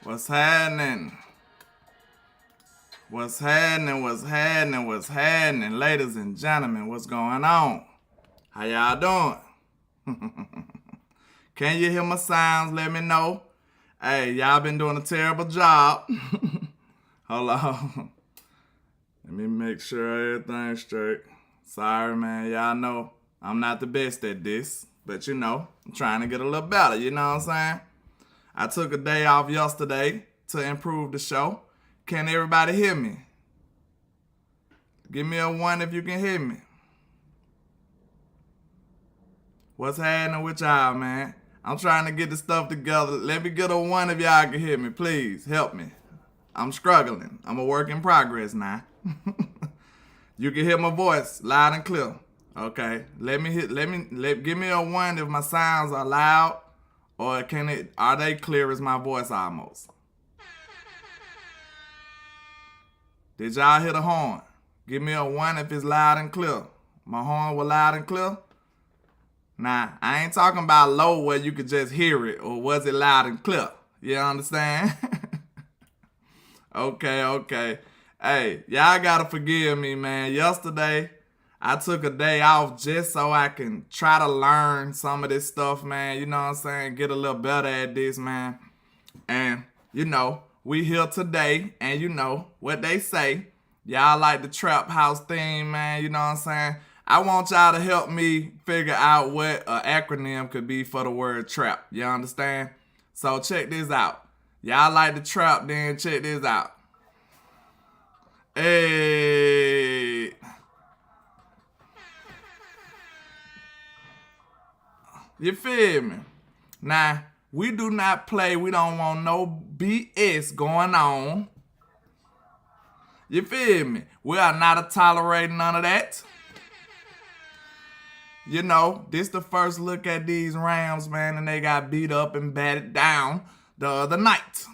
What's happening? What's happening? What's happening? What's happening? Ladies and gentlemen, what's going on? How y'all doing? Can you hear my sounds? Let me know. Hey, y'all been doing a terrible job. Hold on. Let me make sure everything's straight. Sorry, man. Y'all know I'm not the best at this. But you know, I'm trying to get a little better. You know what I'm saying? I took a day off yesterday to improve the show. Can everybody hear me? Give me a 1 if you can hear me. What's happening with y'all, man? I'm trying to get the stuff together. Let me get a 1 if y'all can hear me. Please, help me. I'm struggling. I'm a work in progress now. You can hear my voice loud and clear. Okay. Give me a 1 if my sounds are loud, or are they clear as my voice almost? Did y'all hear the horn? Give me a 1 if it's loud and clear. My horn was loud and clear? Nah, I ain't talking about low where you could just hear it, or was it loud and clear? You understand? Okay. Hey, y'all gotta forgive me, man. Yesterday, I took a day off just so I can try to learn some of this stuff, man. You know what I'm saying? Get a little better at this, man. And, you know, we here today, and you know what they say. Y'all like the trap house theme, man. You know what I'm saying? I want y'all to help me figure out what an acronym could be for the word trap. You understand? So check this out. Y'all like the trap, then check this out. Hey. You feel me? Now, we do not play. We don't want no BS going on. You feel me? We are not tolerating none of that. You know, this the first look at these Rams, man, and they got beat up and batted down the other night.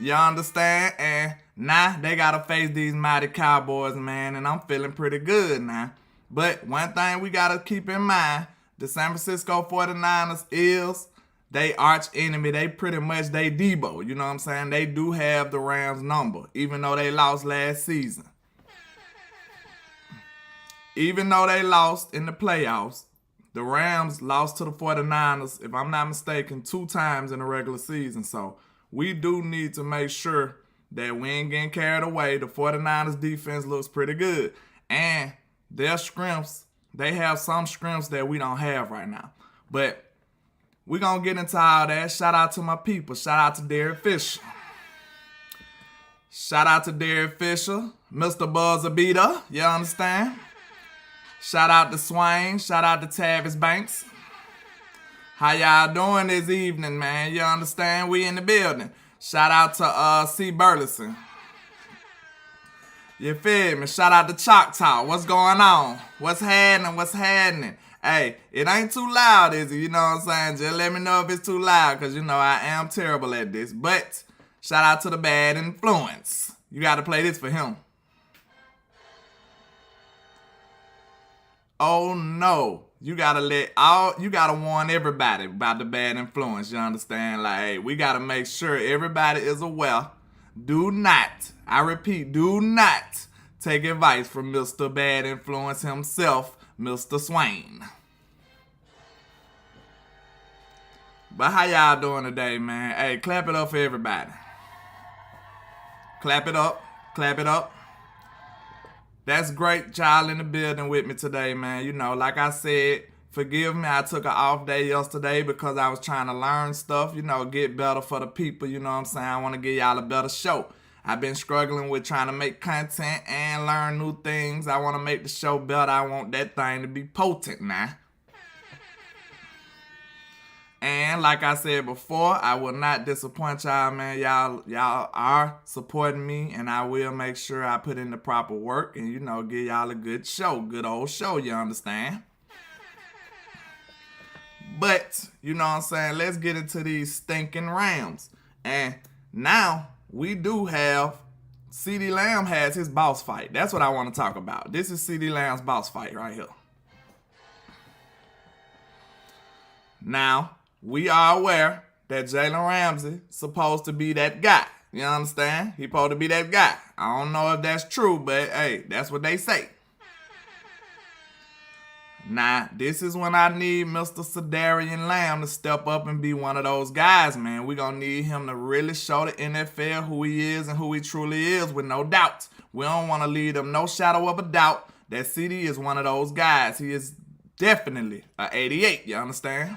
You understand? And now they got to face these mighty Cowboys, man, and I'm feeling pretty good now. But one thing we got to keep in mind, the San Francisco 49ers is they arch enemy. They pretty much they Debo. You know what I'm saying? They do have the Rams number, even though they lost last season. Even though they lost in the playoffs, the Rams lost to the 49ers, if I'm not mistaken, 2 times in the regular season. So we do need to make sure that we ain't getting carried away. The 49ers defense looks pretty good. And their scrimps, they have some scrimps that we don't have right now. But we're going to get into all that. Shout out to my people. Shout out to Derek Fisher. Shout out to Derek Fisher, Mr. Buzzer Beater. You understand? Shout out to Swain. Shout out to Tavis Banks. How y'all doing this evening, man? You understand? We in the building. Shout out to C. Burleson. You feel me? Shout out to Choctaw. What's going on? What's happening? Hey, it ain't too loud, is it? You know what I'm saying? Just let me know if it's too loud, because, you know, I am terrible at this. But shout out to the bad influence. You got to play this for him. Oh no, you gotta warn everybody about the bad influence, you understand? Like, hey, we gotta make sure everybody is aware. Do not, I repeat, do not take advice from Mr. Bad Influence himself, Mr. Swain. But how y'all doing today, man? Hey, clap it up for everybody. Clap it up. That's great, y'all in the building with me today, man. You know, like I said, forgive me, I took an off day yesterday because I was trying to learn stuff, you know, get better for the people, you know what I'm saying? I want to give y'all a better show. I've been struggling with trying to make content and learn new things. I want to make the show better. I want that thing to be potent now. And like I said before, I will not disappoint y'all, man. Y'all are supporting me, and I will make sure I put in the proper work and, you know, give y'all a good show. Good old show, you understand? But, you know what I'm saying, let's get into these stinking Rams. And now we do have CeeDee Lamb has his boss fight. That's what I want to talk about. This is CeeDee Lamb's boss fight right here. Now, we are aware that Jalen Ramsey supposed to be that guy. You understand? He supposed to be that guy. I don't know if that's true, but hey, that's what they say. Now, this is when I need Mr. Cedarian Lamb to step up and be one of those guys, man. We're going to need him to really show the NFL who he is and who he truly is with no doubt. We don't want to leave them no shadow of a doubt that CeeDee is one of those guys. He is definitely an 88, you understand?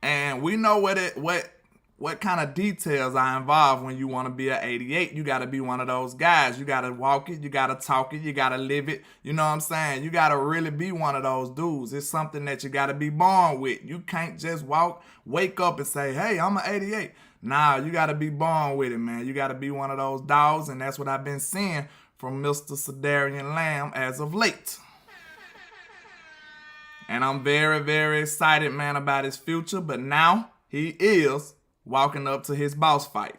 And we know what kind of details are involved when you want to be an 88. You got to be one of those guys. You got to walk it. You got to talk it. You got to live it. You know what I'm saying? You got to really be one of those dudes. It's something that you got to be born with. You can't just wake up and say, hey, I'm an 88. Nah, you got to be born with it, man. You got to be one of those dogs, and that's what I've been seeing from Mr. Cedarian Lamb as of late. And I'm very, very excited, man, about his future. But now he is walking up to his boss fight.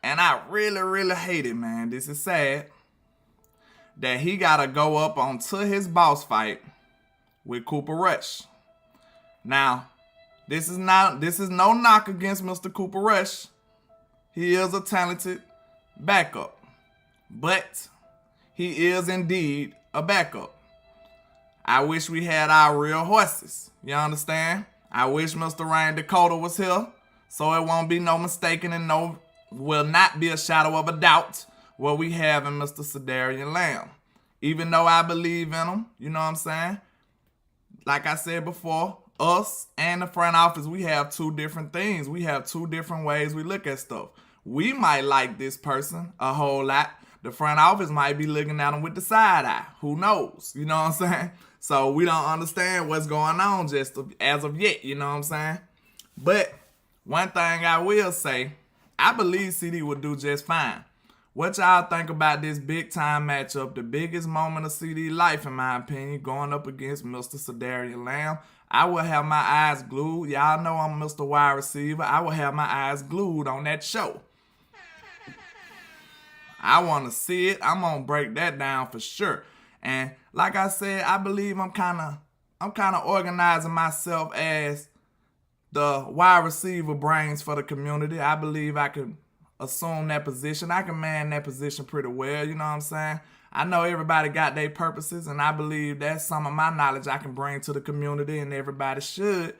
And I really, really hate it, man. This is sad that he got to go up onto his boss fight with Cooper Rush. Now, this is no knock against Mr. Cooper Rush. He is a talented backup. But he is indeed a backup. I wish we had our real horses. You understand? I wish Mr. Rain Dakota was here, so it won't be no mistaken and will not be a shadow of a doubt what we have in Mr. Cedarian Lamb. Even though I believe in him, you know what I'm saying? Like I said before, us and the front office, we have two different things. We have two different ways we look at stuff. We might like this person a whole lot. The front office might be looking at him with the side eye. Who knows? You know what I'm saying? So we don't understand what's going on just as of yet. You know what I'm saying? But one thing I will say, I believe CeeDee will do just fine. What y'all think about this big time matchup? The biggest moment of CeeDee life, in my opinion, going up against Mr. Cedarian Lamb. I will have my eyes glued. Y'all know I'm Mr. Wide Receiver. I will have my eyes glued on that show. I want to see it. I'm going to break that down for sure. And like I said, I believe I'm kind of organizing myself as the wide receiver brains for the community. I believe I can assume that position. I can man that position pretty well, you know what I'm saying? I know everybody got their purposes, and I believe that's some of my knowledge I can bring to the community, and everybody should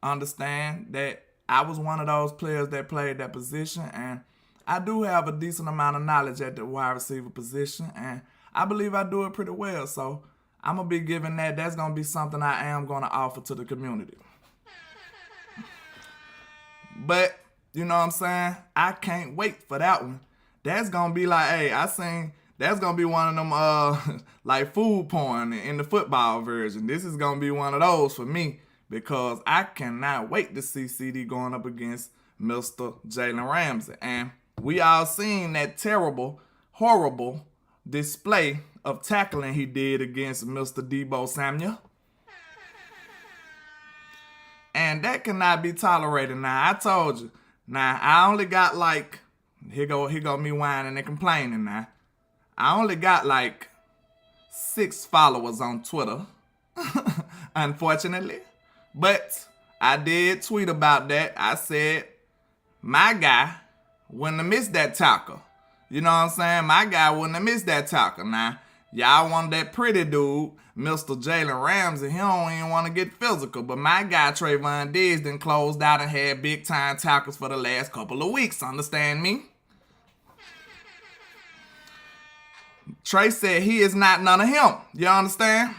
understand that I was one of those players that played that position, and I do have a decent amount of knowledge at the wide receiver position, and I believe I do it pretty well. So I'm going to be giving that. That's going to be something I am going to offer to the community. But, you know what I'm saying? I can't wait for that one. That's going to be like, hey, that's going to be one of them like food porn in the football version. This is going to be one of those for me because I cannot wait to see CeeDee going up against Mr. Jalen Ramsey. And we all seen that terrible, horrible display of tackling he did against Mr. Deebo Samuel. And that cannot be tolerated. Now, I told you. Now, I only got like, here go me whining and complaining now. I only got like 6 followers on Twitter, unfortunately. But I did tweet about that. I said, my guy wouldn't have missed that tackle. You know what I'm saying? My guy wouldn't have missed that tackle. Now, y'all want that pretty dude, Mr. Jalen Ramsey. He don't even want to get physical. But my guy, Trayvon Diggs, done closed out and had big-time tackles for the last couple of weeks. Understand me? Trey said he is not none of him. You understand?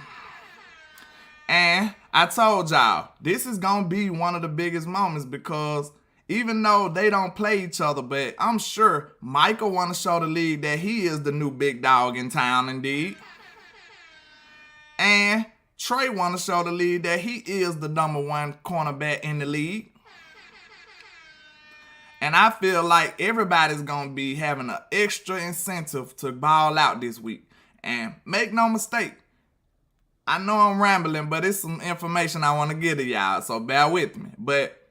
And I told y'all, this is going to be one of the biggest moments because even though they don't play each other, but I'm sure Michael want to show the league that he is the new big dog in town indeed. And Trey want to show the league that he is the number 1 cornerback in the league. And I feel like everybody's going to be having an extra incentive to ball out this week. And make no mistake, I know I'm rambling, but it's some information I want to give to y'all, so bear with me. But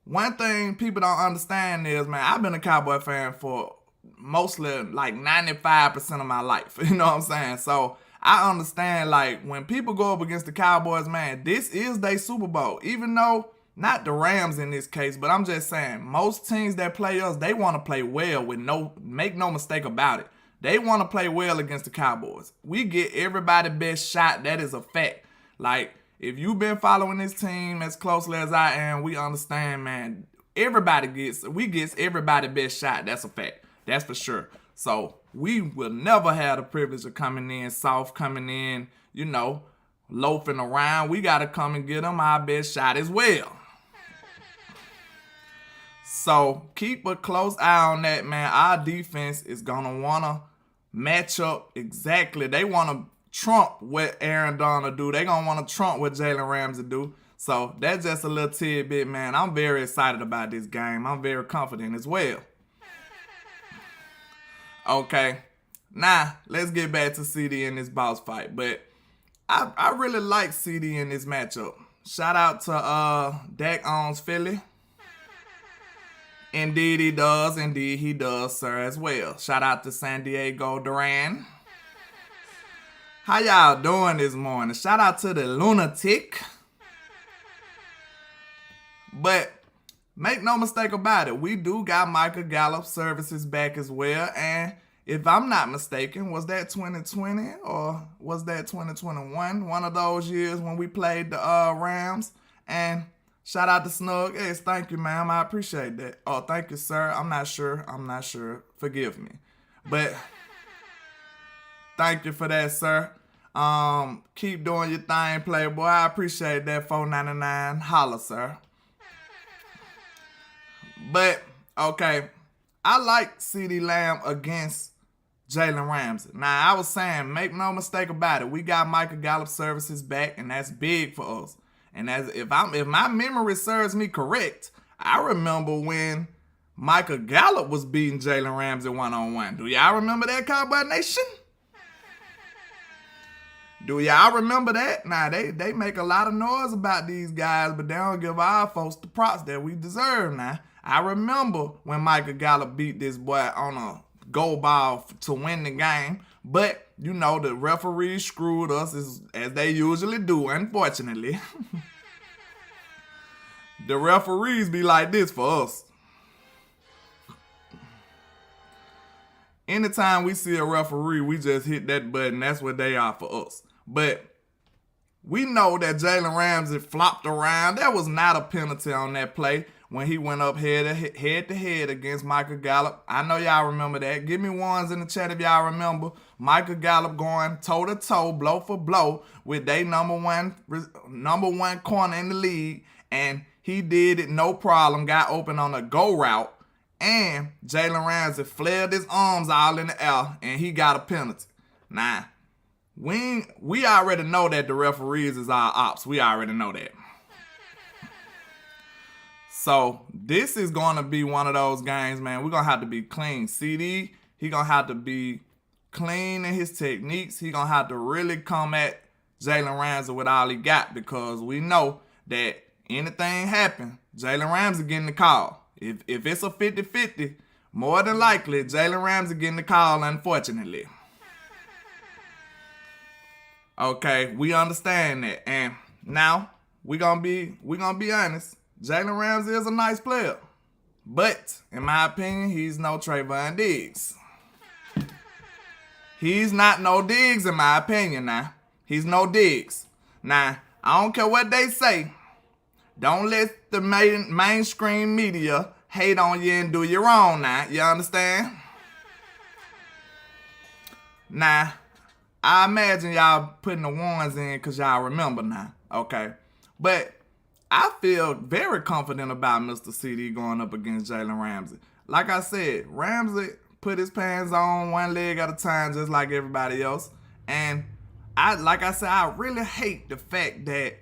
one thing people don't understand is, man, I've been a Cowboy fan for mostly like 95% of my life. You know what I'm saying? So I understand, like, when people go up against the Cowboys, man, this is their Super Bowl. Even though, not the Rams in this case, but I'm just saying, most teams that play us, they want to play well make no mistake about it. They want to play well against the Cowboys. We get everybody's best shot. That is a fact. Like, if you've been following this team as closely as I am, we understand, man, we get everybody's best shot. That's a fact. That's for sure. So we will never have the privilege of coming in soft, coming in, loafing around. We got to come and get them our best shot as well. So keep a close eye on that, man. Our defense is going to want to match up exactly. They want to trump what Aaron Donald do. They going to want to trump what Jalen Ramsey do. So that's just a little tidbit, man. I'm very excited about this game. I'm very confident as well. Okay, now let's get back to CeeDee in this boss fight. But I really like CeeDee in this matchup. Shout out to Dak owns Philly. Indeed he does. Indeed he does, sir, as well. Shout out to San Diego Duran. How y'all doing this morning? Shout out to the lunatic. But make no mistake about it, we do got Michael Gallup services back as well. And if I'm not mistaken, was that 2020 or was that 2021? One of those years when we played the Rams. And shout out to Snug. Yes, thank you, ma'am. I appreciate that. Oh, thank you, sir. I'm not sure. Forgive me. But thank you for that, sir. Keep doing your thing, Playboy. I appreciate that. $4.99. Holla, sir. But, okay, I like CeeDee Lamb against Jalen Ramsey. Now, I was saying, make no mistake about it, we got Michael Gallup services back, and that's big for us. And if my memory serves me correct, I remember when Michael Gallup was beating Jalen Ramsey one-on-one. Do y'all remember that, Cowboy Nation? Do y'all remember that? Now, they make a lot of noise about these guys, but they don't give our folks the props that we deserve now. I remember when Michael Gallup beat this boy on a goal ball to win the game, but, the referees screwed us as they usually do, unfortunately. The referees be like this for us. Anytime we see a referee, we just hit that button. That's what they are for us. But we know that Jalen Ramsey flopped around. There was not a penalty on that play when he went up head to head against Michael Gallup. I know y'all remember that. Give me ones in the chat if y'all remember. Michael Gallup going toe-to-toe, blow for blow with their number one corner in the league. And he did it no problem. Got open on a go route. And Jalen Ramsey flared his arms all in the air. And he got a penalty. Now, we already know that the referees is our ops. We already know that. So this is going to be one of those games, man. We're going to have to be clean. CeeDee, he going to have to be clean in his techniques. He going to have to really come at Jalen Ramsey with all he got, because we know that anything happen, Jalen Ramsey getting the call. If it's a 50-50, more than likely, Jalen Ramsey getting the call, unfortunately. Okay, we understand that. And now, we're gonna be honest. Jalen Ramsey is a nice player. But, in my opinion, he's no Trayvon Diggs. He's not no Diggs, in my opinion, now. He's no Diggs. Now, I don't care what they say. Don't let the mainstream media hate on you and do you wrong now. You understand? Now, I imagine y'all putting the ones in because y'all remember now. Okay. But I feel very confident about Mr. CeeDee going up against Jalen Ramsey. Like I said, Ramsey put his pants on one leg at a time just like everybody else. And I really hate the fact that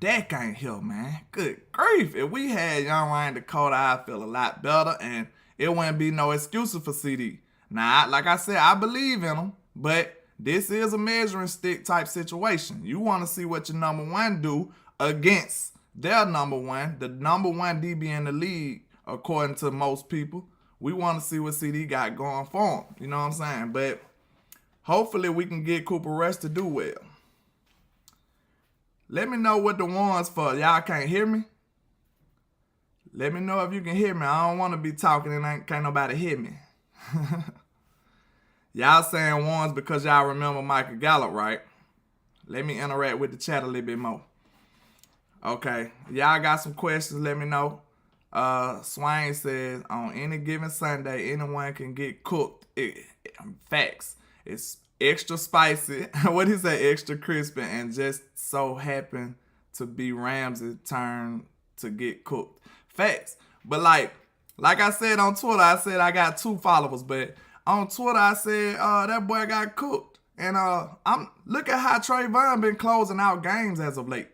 Dak ain't here, man. Good grief. If we had young Ryan Dakota, I'd feel a lot better, and it wouldn't be no excuses for CeeDee. Now, like I said, I believe in him, but this is a measuring stick type situation. You want to see what your number one do against their number one, the number one DB in the league, according to most people. We want to see what CeeDee got going for him. You know what I'm saying? But Hopefully we can get Cooper Rush to do well. Let me know what the one's for. Y'all can't hear me? Let me know if you can hear me. I don't want to be talking and can't nobody hear me. Y'all saying ones because y'all remember Michael Gallup, right? Let me interact with the chat a little bit more. Okay. Y'all got some questions, let me know. Swain says, on any given Sunday, anyone can get cooked. Facts. It's extra spicy. What he say? Extra crispy, and just so happen to be Ramsey's turn to get cooked. Facts. But like I said on Twitter, I said I got 2 followers, but on Twitter I said that boy got cooked. And look at how Trayvon been closing out games as of late.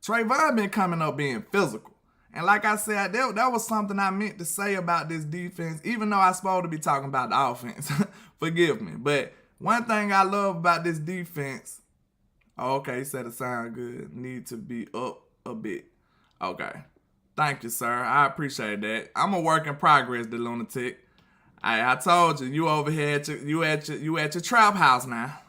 Trayvon been coming up being physical. And like I said, that was something I meant to say about this defense, even though I supposed to be talking about the offense. Forgive me. But one thing I love about this defense, okay, he said it sound good, need to be up a bit. Okay. Thank you, sir. I appreciate that. I'm a work in progress, the lunatic. I told you over here at your trap house now.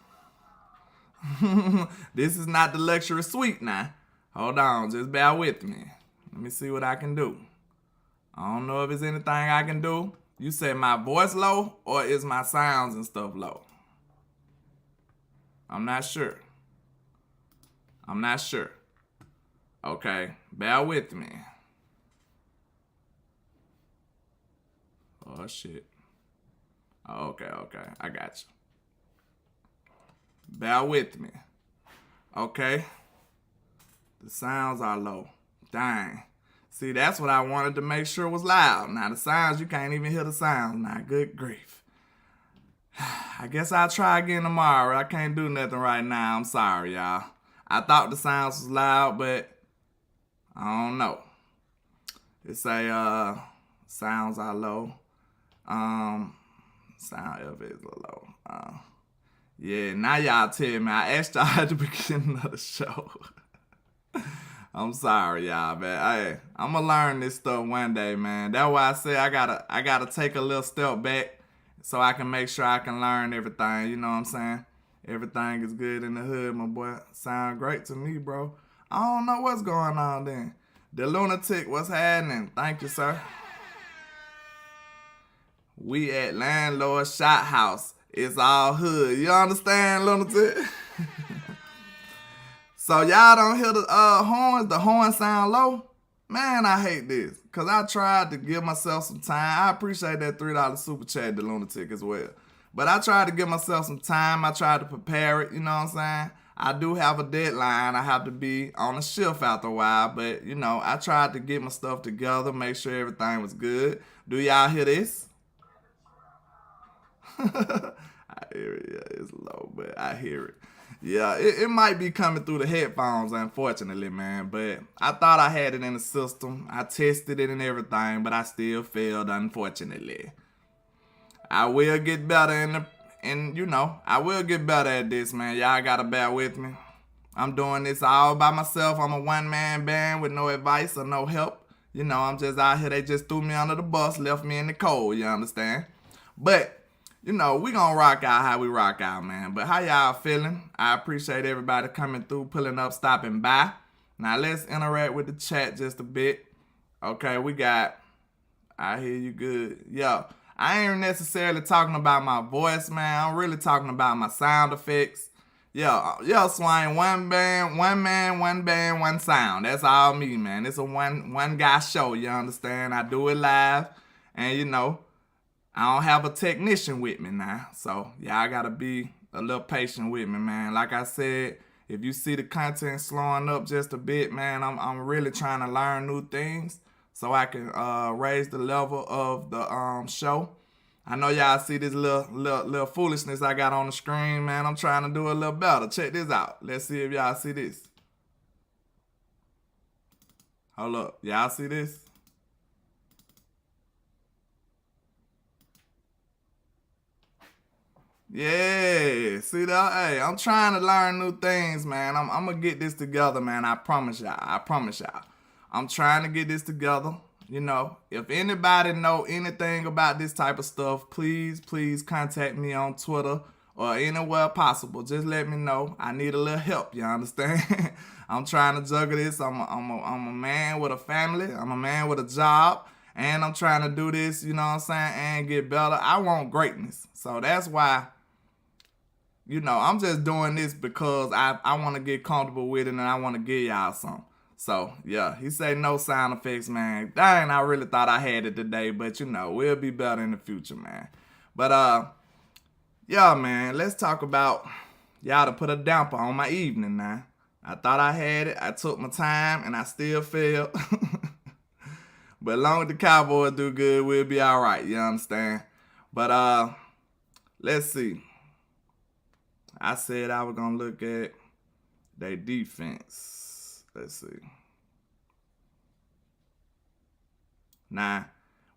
This is not the luxury suite now. Hold on, just bear with me. Let me see what I can do. I don't know if there's anything I can do. You said my voice low or is my sounds and stuff low? I'm not sure. Okay, bear with me. Oh, shit. Okay, I got you. Bear with me. Okay. The sounds are low. Dang. See, that's what I wanted to make sure was loud. Now, the sounds, you can't even hear the sounds. Now, good grief. I guess I'll try again tomorrow. I can't do nothing right now. I'm sorry, y'all. I thought the sounds was loud, but I don't know. It say, sounds are low. Sound elevators are low. Yeah, now y'all tell me. I asked y'all at the beginning of the show. I'm sorry, y'all, man. I'm gonna learn this stuff one day, man. That's why I say I gotta take a little step back so I can make sure I can learn everything. You know what I'm saying? Everything is good in the hood, my boy. Sound great to me, bro. I don't know what's going on then. The lunatic, what's happening? Thank you, sir. We at Landlord Shot House. It's all hood. You understand, lunatic? So y'all don't hear the horns? The horns sound low? Man, I hate this. Because I tried to give myself some time. I appreciate that $3 super chat, the lunatic, as well. But I tried to give myself some time. I tried to prepare it, you know what I'm saying? I do have a deadline. I have to be on a shift after a while. But, you know, I tried to get my stuff together, make sure everything was good. Do y'all hear this? I hear it. Yeah, it's low, but I hear it. Yeah, it might be coming through the headphones, unfortunately, man. But I thought I had it in the system. I tested it and everything, but I still failed, unfortunately. I will get better I will get better at this, man. Y'all gotta bear with me. I'm doing this all by myself. I'm a one-man band with no advice or no help. You know, I'm just out here. They just threw me under the bus, left me in the cold, you understand? But you know, we gonna rock out how we rock out, man. But how y'all feeling? I appreciate everybody coming through, pulling up, stopping by. Now, let's interact with the chat just a bit. Okay, we got, I hear you good. Yo, I ain't necessarily talking about my voice, man. I'm really talking about my sound effects. Yo, Swain, one man, one sound. That's all me, man. It's a one guy show, you understand? I do it live, and you know, I don't have a technician with me now, so y'all gotta be a little patient with me, man. Like I said, if you see the content slowing up just a bit, man, I'm really trying to learn new things so I can raise the level of the show. I know y'all see this little foolishness I got on the screen, man. I'm trying to do a little better. Check this out. Let's see if y'all see this. Hold up, y'all see this? Yeah, see that? Hey, I'm trying to learn new things, man. I'm gonna get this together, man. I promise y'all. I'm trying to get this together. You know, if anybody know anything about this type of stuff, please contact me on Twitter or anywhere possible, just let me know. I need a little help, you understand? I'm trying to juggle this. I'm a man with a family. I'm a man with a job. And I'm trying to do this, you know what I'm saying, and get better. I want greatness. So that's why, I'm just doing this because I want to get comfortable with it and I want to give y'all some. So, yeah, he said no sound effects, man. Dang, I really thought I had it today, but, we'll be better in the future, man. But, yeah, man, let's talk about y'all to put a damper on my evening now. I thought I had it. I took my time, and I still failed. But as long as the Cowboys do good, we'll be all right. You understand? But let's see. I said I was going to look at their defense. Let's see. Now,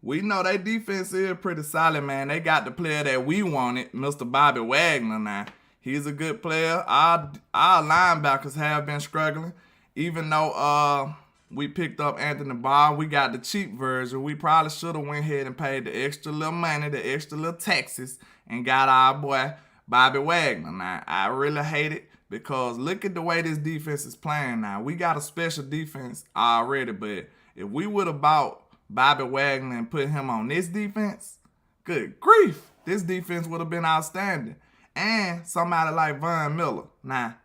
we know their defense is pretty solid, man. They got the player that we wanted, Mr. Bobby Wagner now. He's a good player. Our linebackers have been struggling. Even though we picked up Anthony Barr, we got the cheap version. We probably should have went ahead and paid the extra little money, the extra little taxes, and got our boy Bobby Wagner. Now, I really hate it because look at the way this defense is playing now. We got a special defense already, but if we would have bought Bobby Wagner and put him on this defense, good grief, this defense would have been outstanding. And somebody like Von Miller. Now,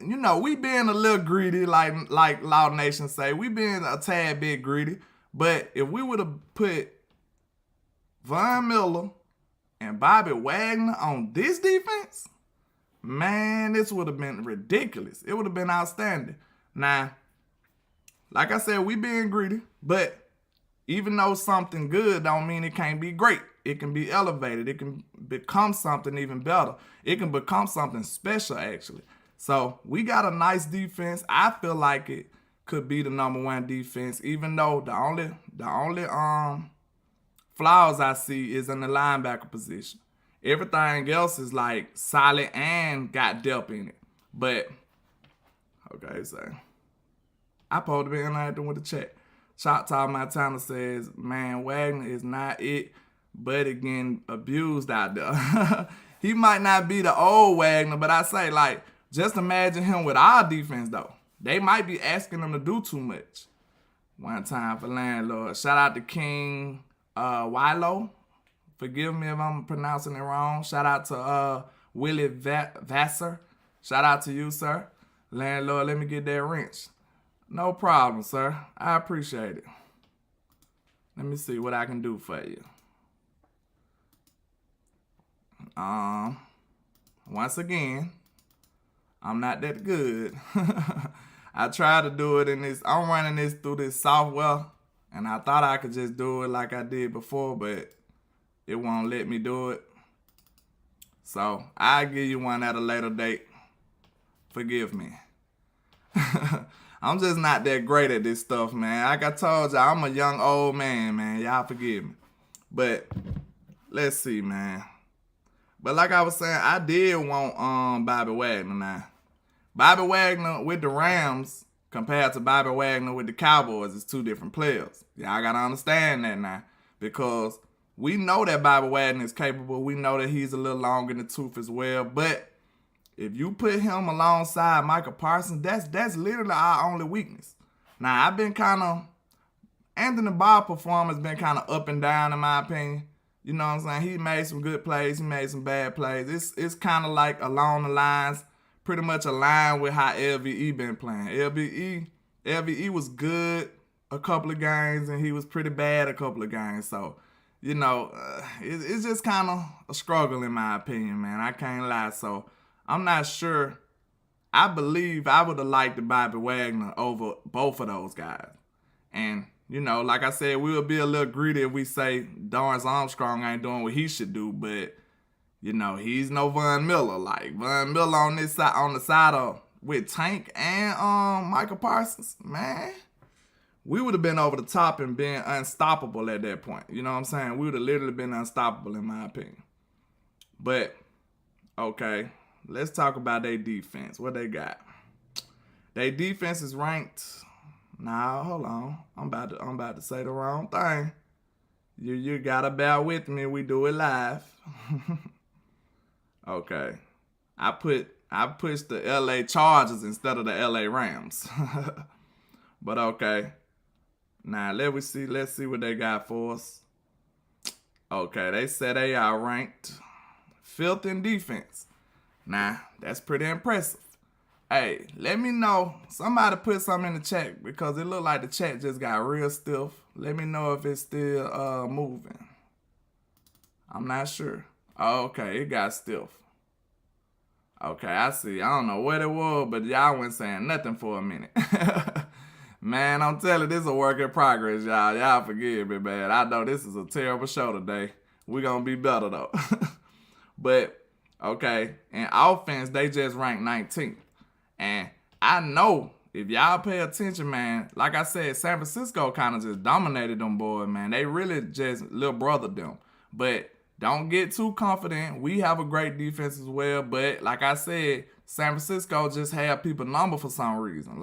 we being a little greedy, like Law Nation say. We being a tad bit greedy. But if we would have put Von Miller and Bobby Wagner on this defense, man, this would have been ridiculous. It would have been outstanding. Now, like I said, we being greedy, but even though something good don't mean it can't be great. It can be elevated. It can become something even better. It can become something special, actually. So we got a nice defense. I feel like it could be the number one defense, even though the only flaws I see is in the linebacker position. Everything else is like solid and got depth in it. But okay, so I supposed to be interacting with the chat. Choctaw Montana says, man, Wagner is not it, but getting abused out there. He might not be the old Wagner, but I say, just imagine him with our defense, though. They might be asking him to do too much. One time for Landlord. Shout out to King Wilo. Forgive me if I'm pronouncing it wrong. Shout out to Willie Vassar. Shout out to you, sir. Landlord, let me get that wrench. No problem, sir. I appreciate it. Let me see what I can do for you. Once again, I'm not that good. I tried to do it in this. I'm running this through this software, and I thought I could just do it like I did before, but it won't let me do it. So I'll give you one at a later date. Forgive me. I'm just not that great at this stuff, man. Like I told y'all, I'm a young old man. Y'all forgive me. But let's see, man. But like I was saying, I did want Bobby Wagner now. Bobby Wagner with the Rams compared to Bobby Wagner with the Cowboys is two different players. Y'all got to understand that now. Because we know that Bobby Wagner is capable. We know that he's a little long in the tooth as well. But if you put him alongside Micah Parsons, that's literally our only weakness. Now, Anthony Barr performance been kind of up and down in my opinion. You know what I'm saying? He made some good plays. He made some bad plays. It's kind of like along the lines, pretty much aligned with how LVE been playing. LVE was good a couple of games, and he was pretty bad a couple of games. So, it's just kind of a struggle in my opinion, man. I can't lie. So, I'm not sure. I believe I would have liked the Bobby Wagner over both of those guys. And, like I said, we'll be a little greedy if we say Dorrance Armstrong ain't doing what he should do. But, he's no Von Miller. Like, Von Miller on the side of with Tank and Micah Parsons, man, we would have been over the top and been unstoppable at that point. You know what I'm saying? We would have literally been unstoppable in my opinion. But, okay. Let's talk about their defense. What they got? Their defense is ranked. Nah, hold on. I'm about to say the wrong thing. You gotta bear with me. We do it live. Okay. I pushed the LA Chargers instead of the LA Rams. But okay. Now let's see what they got for us. Okay, they said they are ranked fifth in defense. Now, that's pretty impressive. Hey, let me know. Somebody put something in the chat because it looked like the chat just got real stiff. Let me know if it's still moving. I'm not sure. Okay, it got stiff. Okay, I see. I don't know what it was, but y'all wasn't saying nothing for a minute. Man, I'm telling you, this is a work in progress, y'all. Y'all forgive me, man. I know this is a terrible show today. We're going to be better, though. But, okay, in offense, they just ranked 19th. And I know if y'all pay attention, man, like I said, San Francisco kind of just dominated them boys, man. They really just little brother them. But don't get too confident. We have a great defense as well. But like I said, San Francisco just had people number for some reason.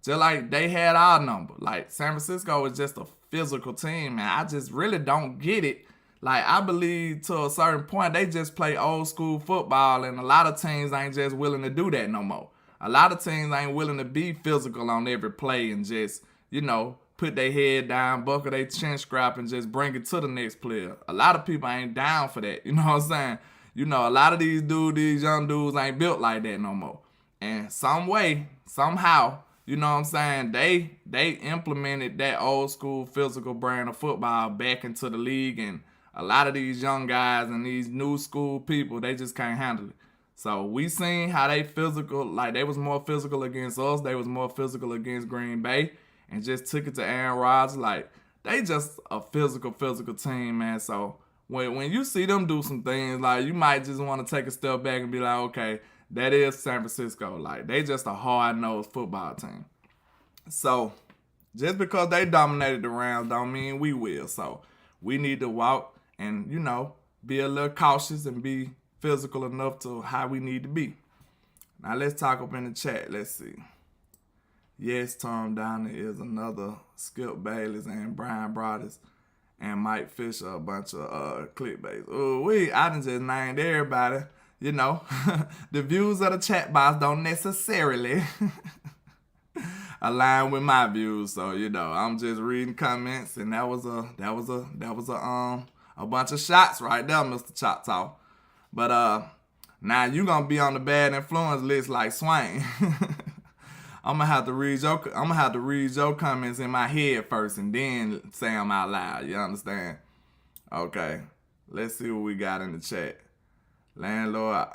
Just like they had our number. Like, San Francisco is just a physical team, man. I just really don't get it. Like, I believe to a certain point, they just play old school football, and a lot of teams ain't just willing to do that no more. A lot of teams ain't willing to be physical on every play and just, put their head down, buckle their chin strap, and just bring it to the next player. A lot of people ain't down for that. You know what I'm saying? A lot of these young dudes ain't built like that no more. And some way, somehow, you know what I'm saying, they implemented that old school physical brand of football back into the league, and a lot of these young guys and these new school people, they just can't handle it. So we seen how they physical, like they was more physical against us, they was more physical against Green Bay, and just took it to Aaron Rodgers. Like, they just a physical team, man. So when you see them do some things, like, you might just want to take a step back and be like, okay, that is San Francisco. Like, they just a hard-nosed football team. So, just because they dominated the Rams don't mean we will. So, we need to walk and, be a little cautious and be physical enough to how we need to be. Now, let's talk up in the chat. Let's see. Yes, Tom Downer is another Skip Bayless and Brian Broaddus and Mike Fisher, a bunch of clickbaits. Oh, I done just named everybody. The views of the chat box don't necessarily align with my views. So, I'm just reading comments, and that was a bunch of shots right there, Mr. Choctaw. But now you gonna be on the bad influence list like Swain. I'm gonna have to read your comments in my head first and then say them out loud. You understand? Okay. Let's see what we got in the chat. Landlord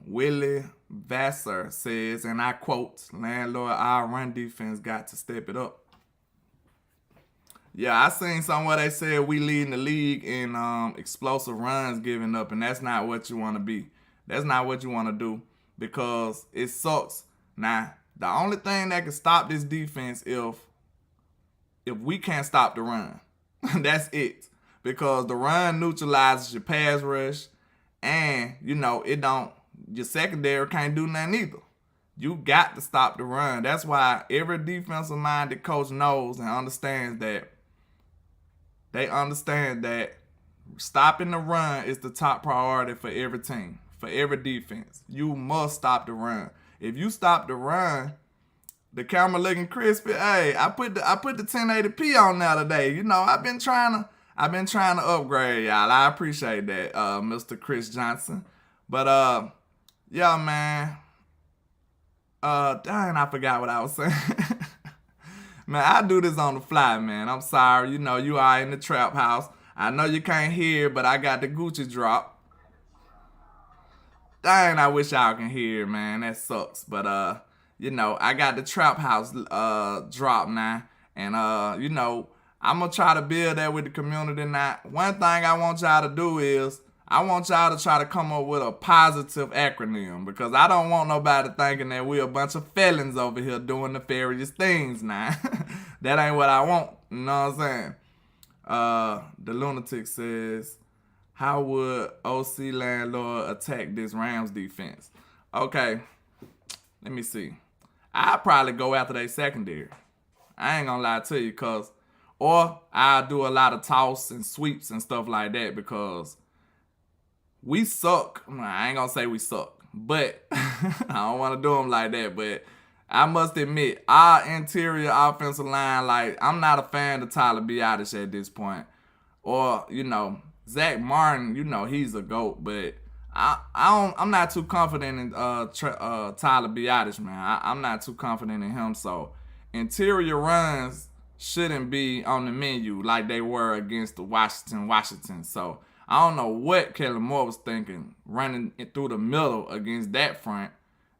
Willie Vassar says, and I quote, "Landlord, our run defense got to step it up." Yeah, I seen somewhere they said we leading the league in explosive runs giving up, and that's not what you want to be. That's not what you want to do, because it sucks. Now, the only thing that can stop this defense if we can't stop the run. That's it. Because the run neutralizes your pass rush, and, your secondary can't do nothing either. You got to stop the run. That's why every defensive-minded coach knows and understands that. They understand that stopping the run is the top priority for every team, for every defense. You must stop the run. If you stop the run, the camera looking crispy. Hey, I put the 1080p on now today. I've been trying to upgrade, y'all. I appreciate that, Mr. Chris Johnson. But yeah, man. Dang, I forgot what I was saying. Man, I do this on the fly, man. I'm sorry. You are in the trap house. I know you can't hear, but I got the Gucci drop. Dang, I wish y'all can hear, man. That sucks. But, I got the trap house drop now. And, I'm going to try to build that with the community now. One thing I want y'all to do is, I want y'all to try to come up with a positive acronym, because I don't want nobody thinking that we're a bunch of felons over here doing nefarious things now. That ain't what I want. You know what I'm saying? The Lunatic says, how would OC Landlord attack this Rams defense? Okay, let me see. I'd probably go after their secondary. I ain't gonna lie to you, or I'll do a lot of toss and sweeps and stuff like that, because we suck. I ain't gonna say we suck, but I don't want to do them like that. But I must admit, our interior offensive line, like, I'm not a fan of Tyler Biadasz at this point. Or, Zach Martin, he's a GOAT, but I'm not too confident in Tyler Biadasz, man. I'm not too confident in him. So interior runs shouldn't be on the menu like they were against the Washington. So I don't know what Kellen Moore was thinking running through the middle against that front.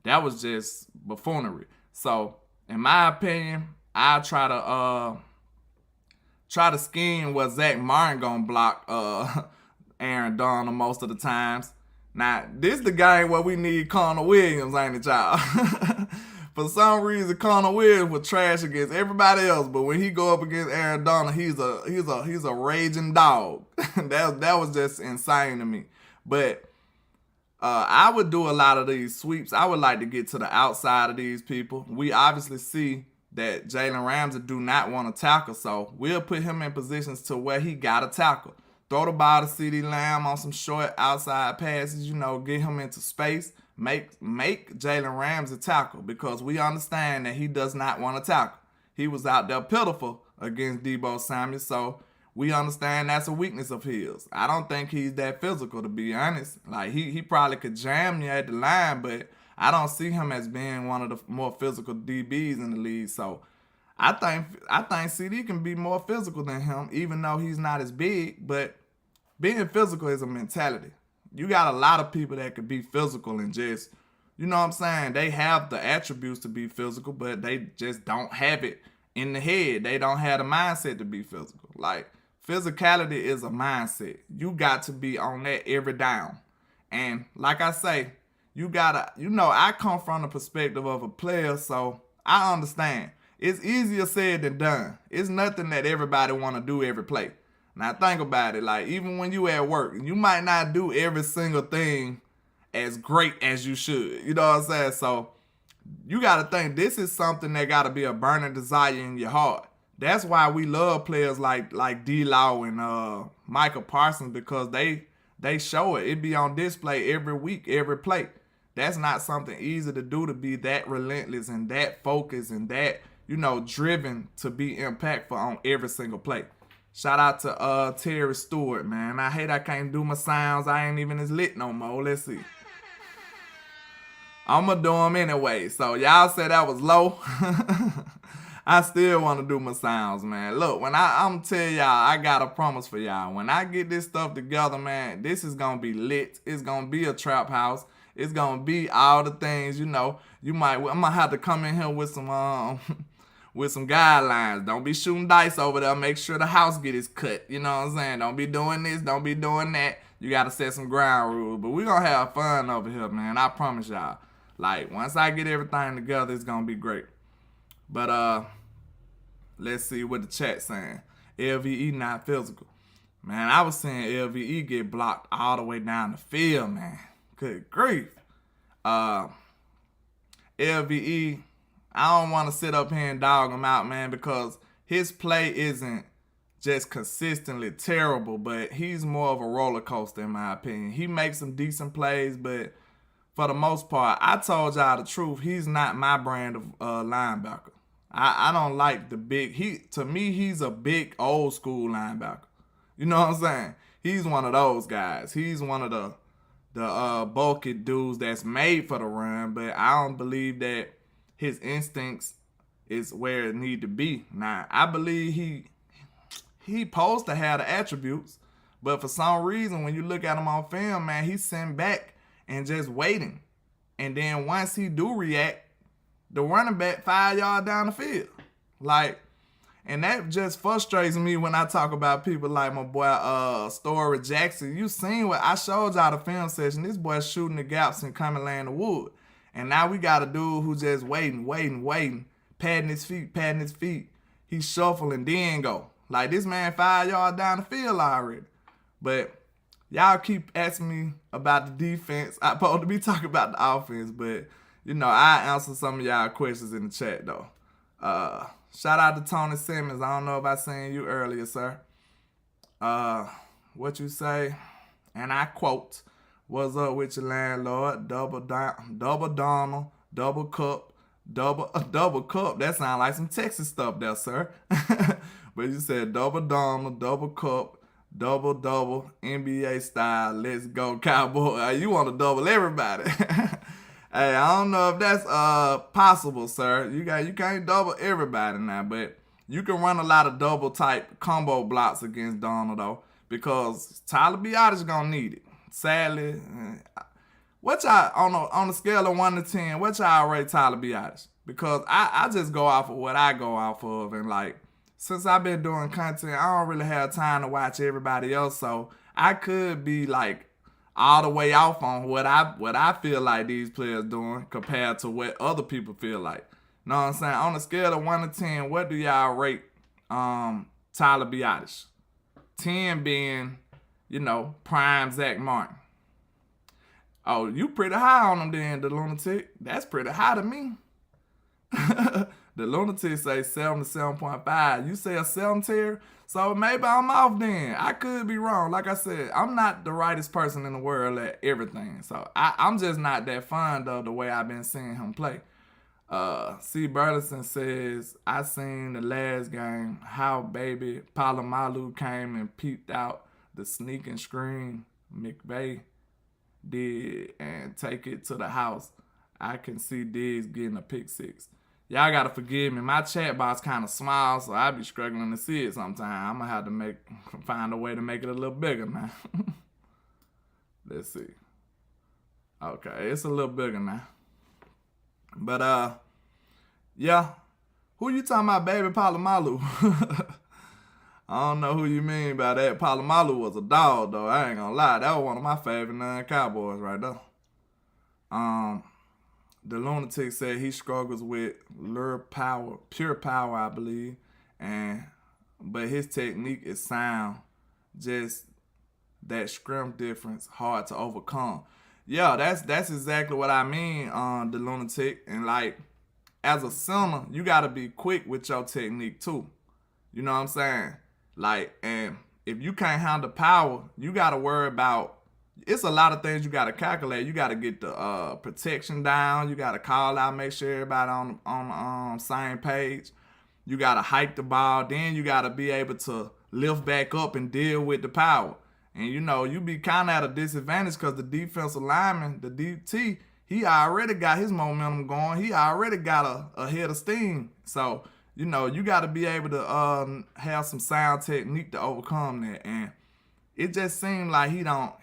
That was just buffoonery. So in my opinion, I'll try to scheme what Zach Martin gonna block Aaron Donald most of the times. Now, this the game where we need Connor Williams, ain't it, y'all? For some reason, Connor Williams was trash against everybody else, but when he go up against Aaron Donald, he's a raging dog. that was just insane to me. But I would do a lot of these sweeps. I would like to get to the outside of these people. We obviously see that Jalen Ramsey do not want to tackle, so we'll put him in positions to where he got to tackle. Throw the ball to CeeDee Lamb on some short outside passes, get him into space. Make Jalen Ramsey tackle, because we understand that he does not want to tackle. He was out there pitiful against Deebo Samuel, so we understand that's a weakness of his. I don't think he's that physical, to be honest. Like, he probably could jam you at the line, but I don't see him as being one of the more physical DBs in the league. So I think CeeDee can be more physical than him, even though he's not as big. But being physical is a mentality. You got a lot of people that could be physical and just, they have the attributes to be physical, but they just don't have it in the head. They don't have the mindset to be physical. Like, physicality is a mindset. You got to be on that every down. And like I say, you gotta, I come from the perspective of a player, so I understand. It's easier said than done. It's nothing that everybody want to do every play. Now think about it. Like, even when you at work, you might not do every single thing as great as you should. You know what I'm saying? So you got to think this is something that got to be a burning desire in your heart. That's why we love players like D-Law and Michael Parsons, because they show it. It be on display every week, every play. That's not something easy to do, to be that relentless and that focused and that, driven to be impactful on every single play. Shout out to Terry Stewart, man. I hate I can't do my sounds. I ain't even as lit no more. Let's see. I'm going to do them anyway. So y'all said that was low. I still want to do my sounds, man. Look, when I'm telling y'all, I got a promise for y'all. When I get this stuff together, man, this is going to be lit. It's going to be a trap house. It's going to be all the things, I'm going to have to come in here with some with some guidelines. Don't be shooting dice over there. Make sure the house get its cut. You know what I'm saying? Don't be doing this. Don't be doing that. You got to set some ground rules. But we're going to have fun over here, man. I promise y'all. Like, once I get everything together, it's going to be great. But let's see what the chat's saying. LVE not physical. Man, I was saying LVE get blocked all the way down the field, man. Good grief. LVE, I don't want to sit up here and dog him out, man, because his play isn't just consistently terrible, but he's more of a roller coaster in my opinion. He makes some decent plays, but for the most part, I told y'all the truth, he's not my brand of linebacker. I don't like the big, to me, he's a big old school linebacker. You know what I'm saying? He's one of those guys. He's one of the bulky dudes that's made for the run, but I don't believe that his instincts is where it need to be. Now, I believe he supposed to have the attributes, but for some reason, when you look at him on film, man, he's sitting back and just waiting. And then once he do react, the running back 5 yards down the field. Like, and that just frustrates me when I talk about people like my boy Story Jackson. You seen what I showed y'all the film session. This boy shooting the gaps and coming laying the wood. And now we got a dude who just waiting, patting his feet. He shuffling, then go. Like, this man 5 yards down the field already. But y'all keep asking me about the defense. I'm supposed to be talking about the offense, but I answer some of y'all questions in the chat though. Shout out to Tony Simmons. I don't know if I seen you earlier, sir. What you say? And I quote, What's up with your landlord? Double Donald, double cup, double cup. That sounds like some Texas stuff there, sir. But you said double Donald, double cup, double, NBA style. Let's go, Cowboy. You want to double everybody. Hey, I don't know if that's possible, sir. You can't double everybody now, but you can run a lot of double type combo blocks against Donald though, because Tyler Biadasz gonna need it. Sadly, what y'all on a scale of 1 to 10, what y'all rate Tyler Biadasz? Because I just go off of what I go off of, and like since I've been doing content, I don't really have time to watch everybody else, so I could be like all the way off on what I feel like these players doing compared to what other people feel like. Know what I'm saying? On a scale of 1 to 10, what do y'all rate Tyler Biadasz? 10 being, prime Zach Martin. Oh, you pretty high on him then, the lunatic. That's pretty high to me. The lunatic say 7 to 7.5. You say a 7 tier? So maybe I'm off then. I could be wrong. Like I said, I'm not the rightest person in the world at everything. So I'm just not that fond of the way I've been seeing him play. C. Burleson says, I seen the last game how baby Palomalu came and peeped out the sneaking screen McVay did and take it to the house. I can see Diggs getting a pick 6. Y'all gotta forgive me. My chat box kind of small, so I be struggling to see it sometimes. I'm gonna have to find a way to make it a little bigger now. Let's see. Okay, it's a little bigger now. But yeah. Who you talking about, baby Palomalu? I don't know who you mean by that. Palomalu was a dog, though. I ain't gonna lie. That was one of my favorite non-Cowboys right there. The lunatic said he struggles with pure power, I believe, but his technique is sound. Just that scrim difference hard to overcome. Yeah, that's exactly what I mean. The lunatic, and like as a center, you gotta be quick with your technique too. You know what I'm saying? Like, and if you can't handle power, you gotta worry about. It's a lot of things you got to calculate. You got to get the protection down. You got to call out, make sure everybody on the same page. You got to hike the ball. Then you got to be able to lift back up and deal with the power. And, you be kind of at a disadvantage because the defensive lineman, the DT, he already got his momentum going. He already got a head of steam. So, you got to be able to have some sound technique to overcome that. And it just seemed like he don't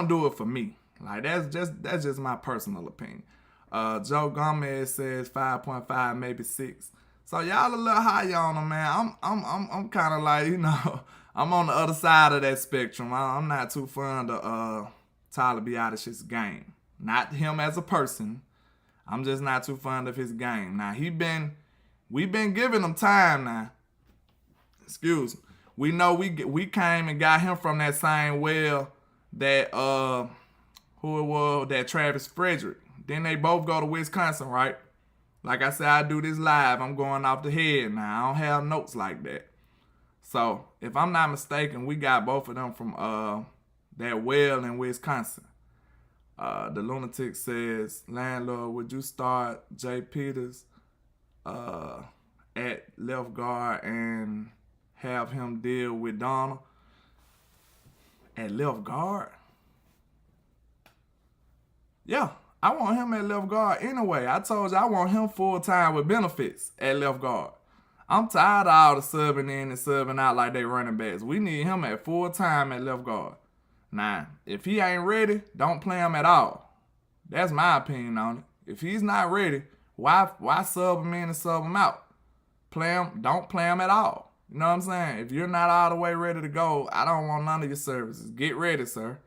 do it for me. Like that's just my personal opinion. Joe Gomez says 5.5, maybe 6. So y'all a little higher on him, man. I'm kind of like, I'm on the other side of that spectrum. I'm not too fond of Tyler Biadasz's game. Not him as a person. I'm just not too fond of his game. Now we've been giving him time now. Excuse me. We know we came and got him from that same well that who it was, that Travis Frederick. Then they both go to Wisconsin, right? Like I said, I do this live. I'm going off the head now. I don't have notes like that. So if I'm not mistaken, we got both of them from that well in Wisconsin. The lunatic says, Landlord, would you start Jay Peters at left guard and have him deal with Donald at left guard? Yeah, I want him at left guard anyway. I told you I want him full-time with benefits at left guard. I'm tired of all the subbing in and subbing out like they running backs. We need him at full-time at left guard. Now, if he ain't ready, don't play him at all. That's my opinion on it. If he's not ready, why sub him in and sub him out? Don't play him at all. You know what I'm saying? If you're not all the way ready to go, I don't want none of your services. Get ready, sir.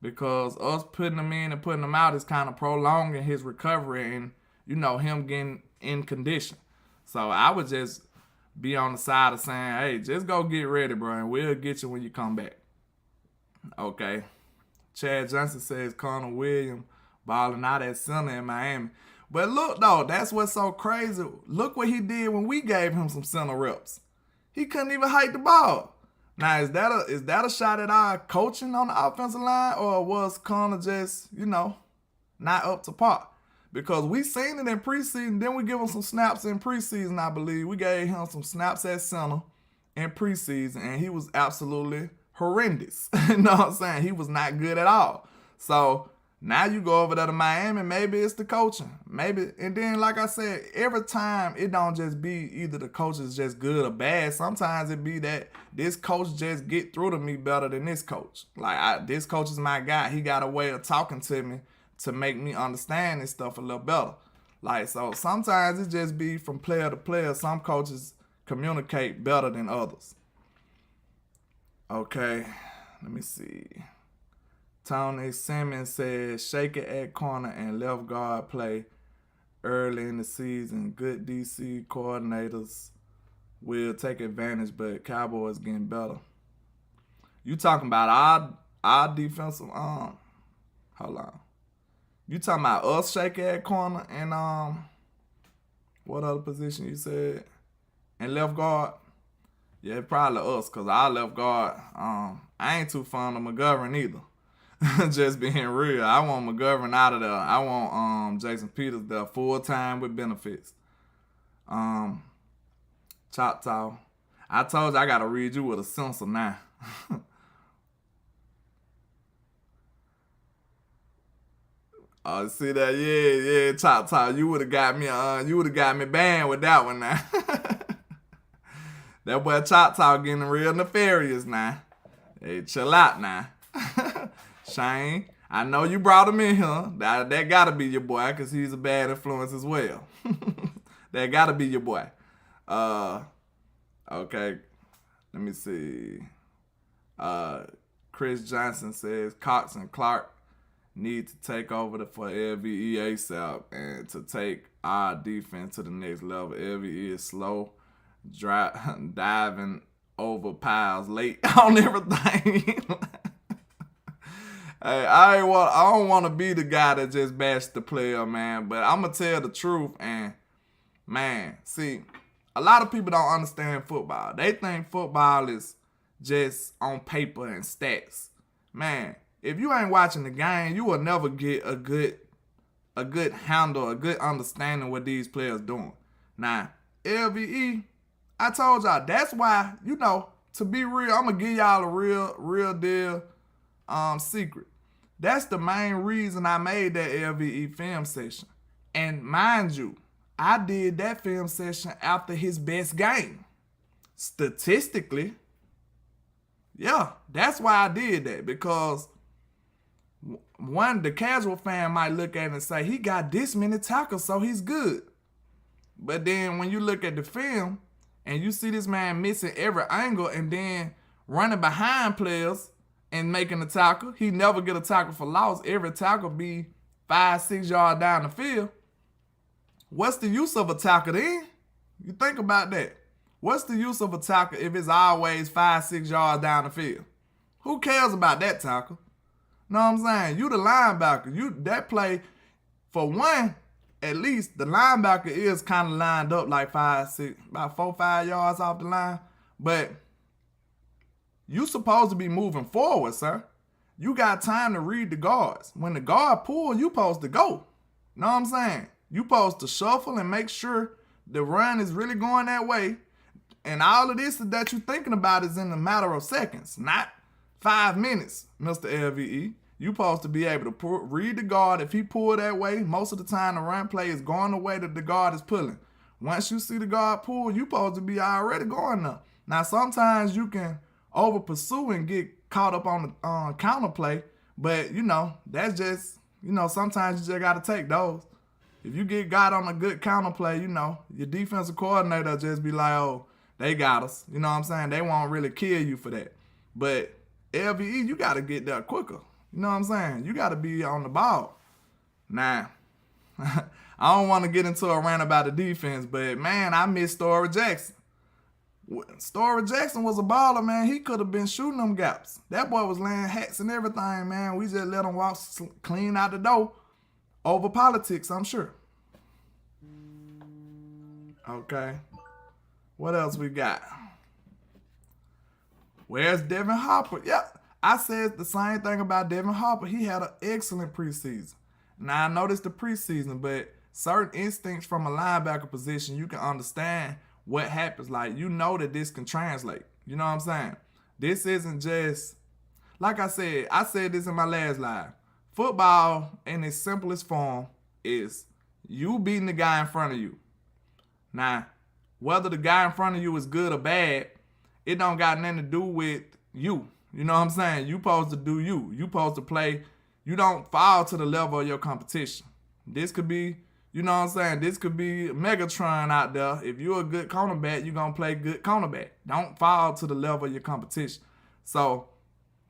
Because us putting him in and putting him out is kind of prolonging his recovery and, him getting in condition. So I would just be on the side of saying, hey, just go get ready, bro, and we'll get you when you come back. Okay. Chad Johnson says Connor Williams balling out at center in Miami. But look, though, that's what's so crazy. Look what he did when we gave him some center reps. He couldn't even hike the ball. Now, is that a shot at our coaching on the offensive line, or was Connor just, not up to par? Because we seen it in preseason, then we give him some snaps in preseason, I believe. We gave him some snaps at center in preseason, and he was absolutely horrendous. You know what I'm saying? He was not good at all. So now you go over there to Miami, maybe it's the coaching. Maybe, and then like I said, every time it don't just be either the coach is just good or bad. Sometimes it be that this coach just get through to me better than this coach. Like this coach is my guy. He got a way of talking to me to make me understand this stuff a little better. Like, so sometimes it just be from player to player. Some coaches communicate better than others. Okay, let me see. Tony Simmons says, shake it at corner and left guard play early in the season. Good DC coordinators will take advantage, but Cowboys getting better. You talking about our defensive hold on. You talking about us shake it at corner and what other position you said? And left guard? Yeah, probably us, because our left guard, I ain't too fond of McGovern either. Just being real. I want McGovern out of there. I want Jason Peters there full-time with benefits. Choctaw. I told you I got to read you with a censor now. Oh, see that? Yeah, Choctaw. You would have got me banned with that one now. That boy Choctaw getting real nefarious now. Hey, chill out now. Shane, I know you brought him in here. That gotta be your boy, because he's a bad influence as well. That gotta be your boy. Okay. Let me see. Chris Johnson says Cox and Clark need to take over for LVE ASAP and to take our defense to the next level. LVE is slow, diving over piles late on everything. Hey, I don't want to be the guy that just bashed the player, man, but I'm going to tell the truth. And, man, see, a lot of people don't understand football. They think football is just on paper and stats. Man, if you ain't watching the game, you will never get a good handle, a good understanding what these players doing. Now, LVE, I told y'all, that's why, to be real, I'm going to give y'all a real deal secret. That's the main reason I made that LVE film session. And mind you, I did that film session after his best game. Statistically, yeah, that's why I did that. Because the casual fan might look at it and say, he got this many tackles, so he's good. But then when you look at the film and you see this man missing every angle and then running behind players and making a tackle, he never get a tackle for loss. Every tackle be 5-6 yards down the field. What's the use of a tackle then? You think about that. What's the use of a tackle if it's always 5-6 yards down the field? Who cares about that tackle? Know what I'm saying? You the linebacker. That play, for one, at least the linebacker is kind of lined up like 5-6, about 4-5 yards off the line. But you supposed to be moving forward, sir. You got time to read the guards. When the guard pull, you supposed to go. Know what I'm saying? You supposed to shuffle and make sure the run is really going that way. And all of this that you're thinking about is in a matter of seconds, not 5 minutes, Mr. LVE. You supposed to be able to read the guard. If he pull that way, most of the time the run play is going the way that the guard is pulling. Once you see the guard pull, you supposed to be already going there. Now, sometimes you can over pursue and get caught up on the counter play, but that's just, sometimes you just got to take those. If you get got on a good counter play, your defensive coordinator just be like, oh, they got us. You know what I'm saying? They won't really kill you for that. But LVE, you got to get there quicker. You know what I'm saying? You got to be on the ball. Now, I don't want to get into a rant about the defense, but, man, I miss Story Jackson. Story Jackson was a baller, man. He could have been shooting them gaps. That boy was laying hats and everything, man. We just let him walk clean out the door over politics, I'm sure. Okay. What else we got? Where's Devin Harper? Yeah, I said the same thing about Devin Harper. He had an excellent preseason. Now, I noticed the preseason, but certain instincts from a linebacker position, you can understand what happens. Like, you know that this can translate. You know what I'm saying? This isn't just, like I said this in my last live. Football, in its simplest form, is you beating the guy in front of you. Now, whether the guy in front of you is good or bad, it don't got nothing to do with you. You know what I'm saying? You supposed to do you. You supposed to play. You don't fall to the level of your competition. This could be, you know what I'm saying? This could be Megatron out there. If you're a good cornerback, you're going to play good cornerback. Don't fall to the level of your competition. So,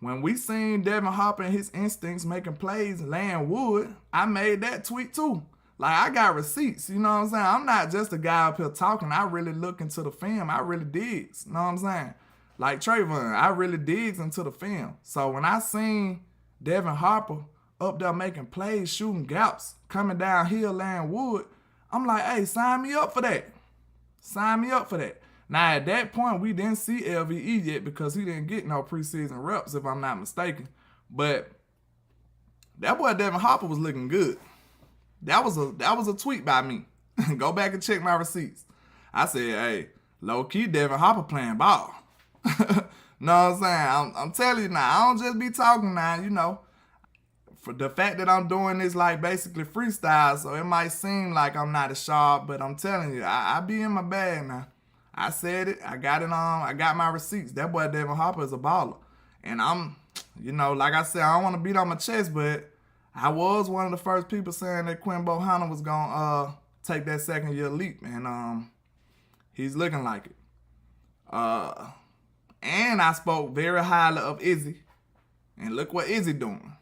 when we seen Devin Harper and his instincts making plays, laying wood, I made that tweet too. Like, I got receipts, you know what I'm saying? I'm not just a guy up here talking. I really look into the film. I really digs, you know what I'm saying? Like Trayvon, I really digs into the film. So when I seen Devin Harper up there making plays, shooting gaps, coming downhill, laying wood, I'm like, hey, sign me up for that. Sign me up for that. Now, at that point, we didn't see LVE yet because he didn't get no preseason reps, if I'm not mistaken. But that boy Devin Harper was looking good. That was a tweet by me. Go back and check my receipts. I said, hey, low-key Devin Harper playing ball. Know what I'm saying? I'm telling you now, I don't just be talking now, you know. For the fact that I'm doing this like basically freestyle, so it might seem like I'm not as sharp, but I'm telling you, I be in my bag now. I said it, I got it on, I got my receipts. That boy Devin Harper is a baller. And I'm, you know, like I said, I don't want to beat on my chest, but I was one of the first people saying that Quinn Bohanna was going to take that second year leap, and he's looking like it. And I spoke very highly of Izzy, and look what Izzy doing.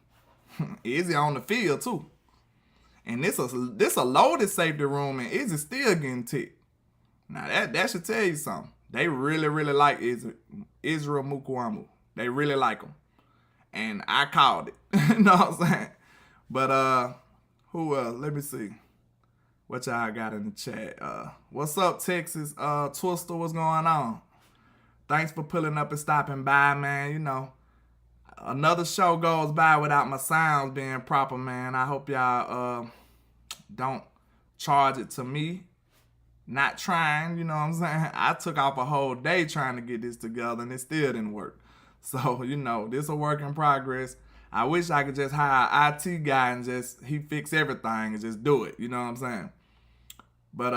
Izzy on the field too. And this a loaded safety room, and Izzy still getting ticked. Now that should tell you something. They really, really like Israel Mukwamu. They really like him. And I called it. You know what I'm saying? But who else? Let me see. What y'all got in the chat? What's up, Texas? Twister, what's going on? Thanks for pulling up and stopping by, man. You know, another show goes by without my sounds being proper, man. I hope y'all don't charge it to me. Not trying, you know what I'm saying? I took off a whole day trying to get this together, and it still didn't work. So, you know, this a work in progress. I wish I could just hire an IT guy and he fix everything and just do it. You know what I'm saying? But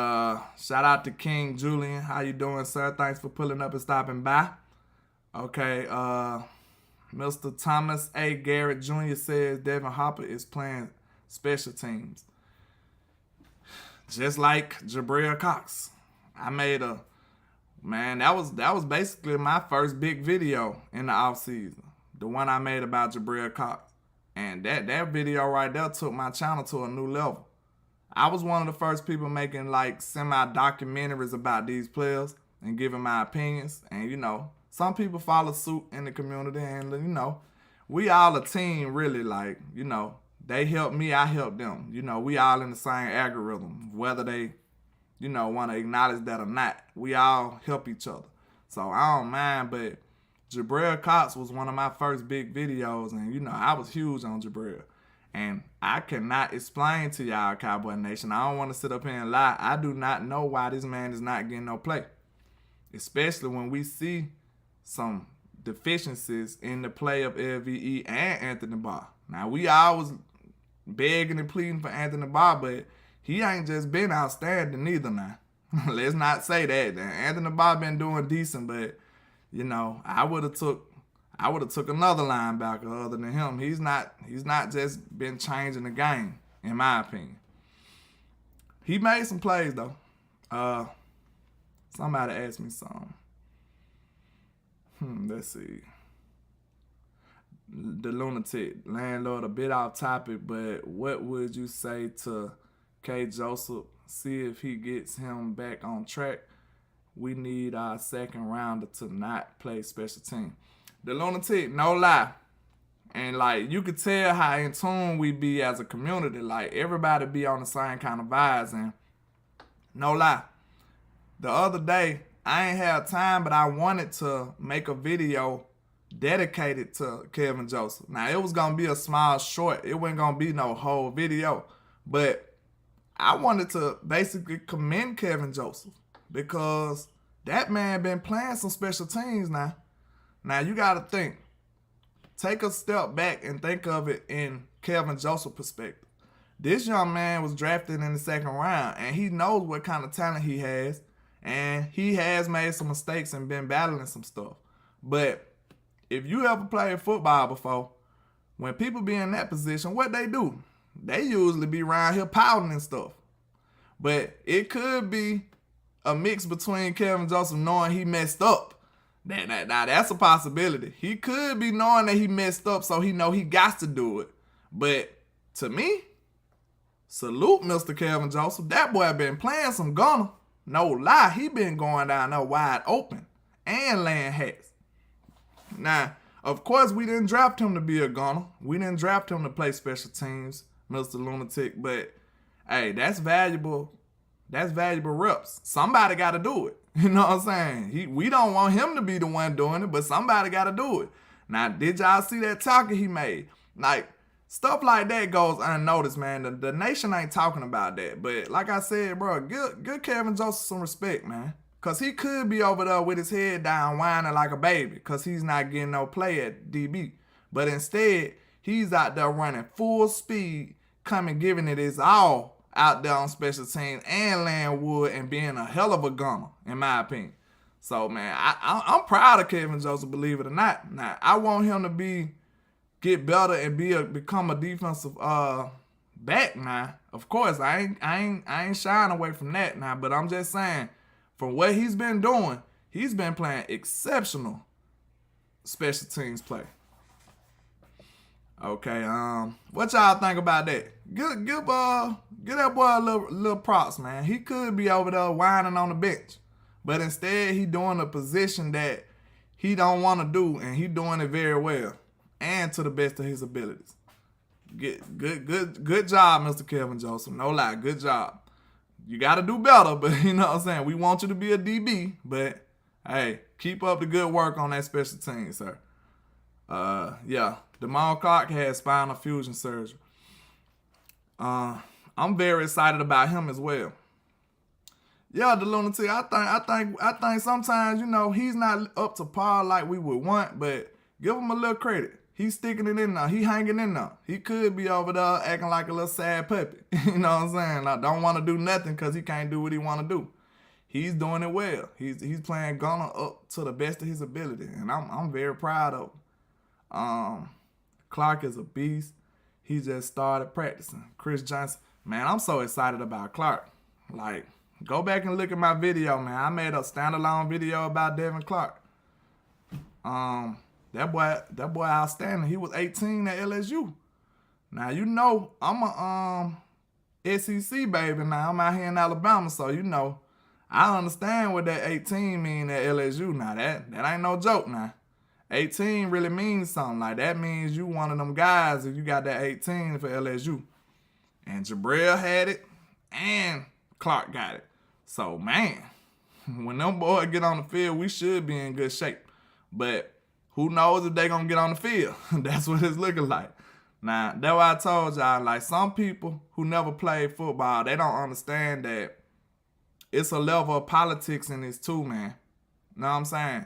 shout out to King Julian. How you doing, sir? Thanks for pulling up and stopping by. Okay, Mr. Thomas A. Garrett Jr. says Devin Harper is playing special teams. Just like Jabril Cox. I made that was basically my first big video in the offseason. The one I made about Jabril Cox. And that video right there took my channel to a new level. I was one of the first people making like semi-documentaries about these players and giving my opinions. And, you know, some people follow suit in the community, and, you know, we all a team really. Like, you know, they help me, I help them. You know, we all in the same algorithm, whether they, you know, want to acknowledge that or not. We all help each other. So I don't mind, but Jabril Cox was one of my first big videos, and, you know, I was huge on Jabril. And I cannot explain to y'all, Cowboy Nation, I don't want to sit up here and lie. I do not know why this man is not getting no play. Especially when we see some deficiencies in the play of LVE and Anthony Barr. Now, we always begging and pleading for Anthony Barr, but he ain't just been outstanding neither now. Let's not say that. Anthony Barr been doing decent, but, you know, I would have took another linebacker other than him. He's not just been changing the game, in my opinion. He made some plays though. Somebody asked me something. Let's see. The lunatic landlord, a bit off topic, but what would you say to K. Joseph? See if he gets him back on track. We need our second rounder to not play special team. The lunatic, no lie. And, like, you could tell how in tune we be as a community. Like, everybody be on the same kind of vibes. And no lie. The other day, I ain't had time, but I wanted to make a video dedicated to Kevin Joseph. Now, it was going to be a small short. It wasn't going to be no whole video. But I wanted to basically commend Kevin Joseph because that man been playing some special teams now. Now, you got to think. Take a step back and think of it in Kevin Joseph's perspective. This young man was drafted in the second round, and he knows what kind of talent he has, and he has made some mistakes and been battling some stuff. But if you ever played football before, when people be in that position, what they do? They usually be around here pouting and stuff. But it could be a mix between Kevin Joseph knowing he messed up. Now that's a possibility. He could be knowing that he messed up, so he know he got to do it. But to me, salute Mr. Kevin Joseph. That boy been playing some gunner. No lie, he been going down there wide open and laying hats. Now, of course, we didn't draft him to be a gunner. We didn't draft him to play special teams, Mr. Lunatic. But, hey, that's valuable. That's valuable reps. Somebody got to do it. You know what I'm saying? We don't want him to be the one doing it, but somebody got to do it. Now, did y'all see that tackle he made? Like, stuff like that goes unnoticed, man. The nation ain't talking about that. But like I said, bro, give Kevin Joseph some respect, man. Because he could be over there with his head down whining like a baby because he's not getting no play at DB. But instead, he's out there running full speed, giving it his all out there on special teams and laying wood and being a hell of a gunner, in my opinion. So, man, I'm proud of Kevin Joseph, believe it or not. Now, I want him to get better and become a defensive back now. Of course, I ain't shying away from that now, but I'm just saying, from what he's been doing, he's been playing exceptional special teams play. Okay, what y'all think about that? Give that boy a little props, man. He could be over there whining on the bench, but instead he doing a position that he don't want to do, and he doing it very well and to the best of his abilities. Good job, Mr. Kevin Joseph. No lie, good job. You got to do better, but you know what I'm saying? We want you to be a DB, but hey, keep up the good work on that special team, sir. Yeah, Damone Clark had spinal fusion surgery. I'm very excited about him as well. Yeah, the Lunatic, I think sometimes, you know, he's not up to par like we would want, but give him a little credit. He's sticking it in there. He hanging in there. He could be over there acting like a little sad puppy. You know what I'm saying? I don't want to do nothing because he can't do what he want to do. He's doing it well. He's playing gunner up to the best of his ability, and I'm very proud of him. Clark is a beast. He just started practicing. Chris Johnson, man, I'm so excited about Clark. Like, go back and look at my video, man. I made a standalone video about Devin Clark. That boy outstanding. He was 18 at LSU. Now, you know, I'm a SEC baby now. I'm out here in Alabama, so you know, I understand what that 18 mean at LSU now. That ain't no joke now. 18 really means something. Like, that means you one of them guys if you got that 18 for LSU. And Jabril had it, and Clark got it. So, man, when them boys get on the field, we should be in good shape. But who knows if they gonna get on the field? That's what it's looking like. Now, that's why I told y'all, like, some people who never played football, they don't understand that it's a level of politics in this too, man. Know what I'm saying?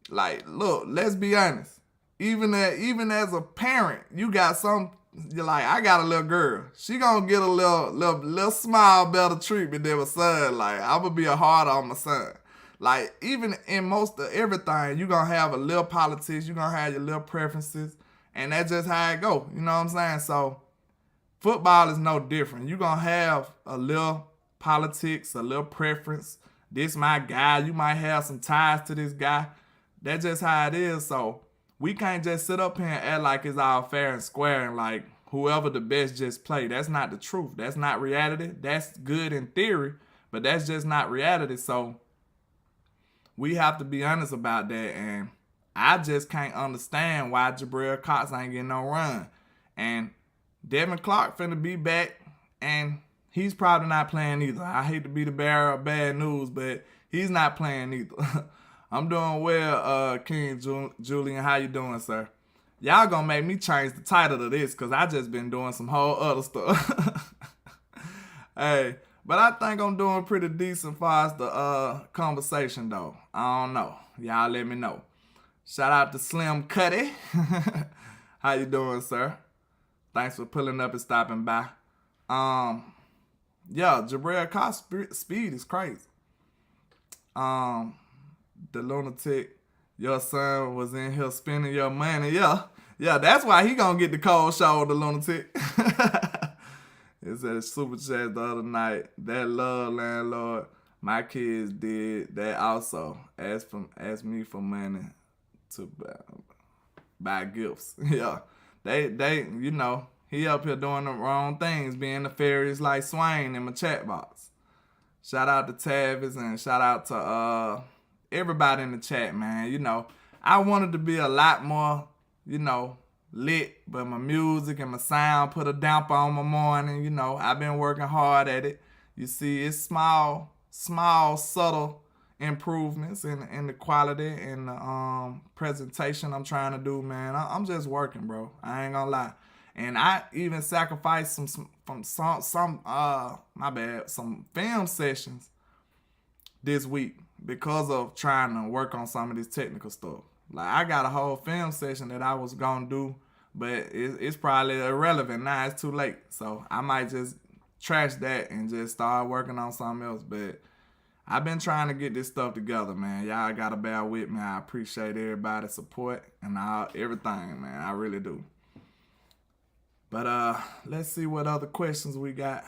Like, look, let's be honest. Even as a parent, you got you're like, I got a little girl. She gonna get a little small better treatment than my son. Like, I'm gonna be a harder on my son. Like, even in most of everything, you're going to have a little politics. You're going to have your little preferences. And that's just how it go. You know what I'm saying? So, football is no different. You're going to have a little politics, a little preference. This my guy. You might have some ties to this guy. That's just how it is. So, we can't just sit up here and act like it's all fair and square and like whoever the best just play. That's not the truth. That's not reality. That's good in theory, but that's just not reality. So, we have to be honest about that, and I just can't understand why Jabril Cox ain't getting no run. And Devin Clark finna be back, and he's probably not playing either. I hate to be the bearer of bad news, but he's not playing either. I'm doing well, King Julian. How you doing, sir? Y'all gonna make me change the title to this because I just been doing some whole other stuff. Hey, but I think I'm doing pretty decent as far as the conversation though. I don't know. Y'all let me know. Shout out to Slim Cuddy. How you doing, sir? Thanks for pulling up and stopping by. Yeah, Jabril Cott's speed is crazy. The lunatic, your son was in here spending your money. Yeah, that's why he gonna get the cold shoulder, lunatic. It said super chat the other night. That love landlord. My kids did that also. Asked me for money to buy gifts. Yeah, they, he up here doing the wrong things, being nefarious like Swain in my chat box. Shout out to Tavis and shout out to everybody in the chat, man. I wanted to be a lot more, lit, but my music and my sound put a damper on my morning. I've been working hard at it. You see, it's small, subtle improvements in the quality and the presentation I'm trying to do, man. I'm just working, bro. I ain't gonna lie. And I even sacrificed some film sessions this week because of trying to work on some of this technical stuff. Like, I got a whole film session that I was gonna do, but it's probably irrelevant now. It's too late. So I might just trash that and just start working on something else. But I've been trying to get this stuff together, man. Y'all gotta bear with me. I appreciate everybody's support and everything, man. I really do. But let's see what other questions we got.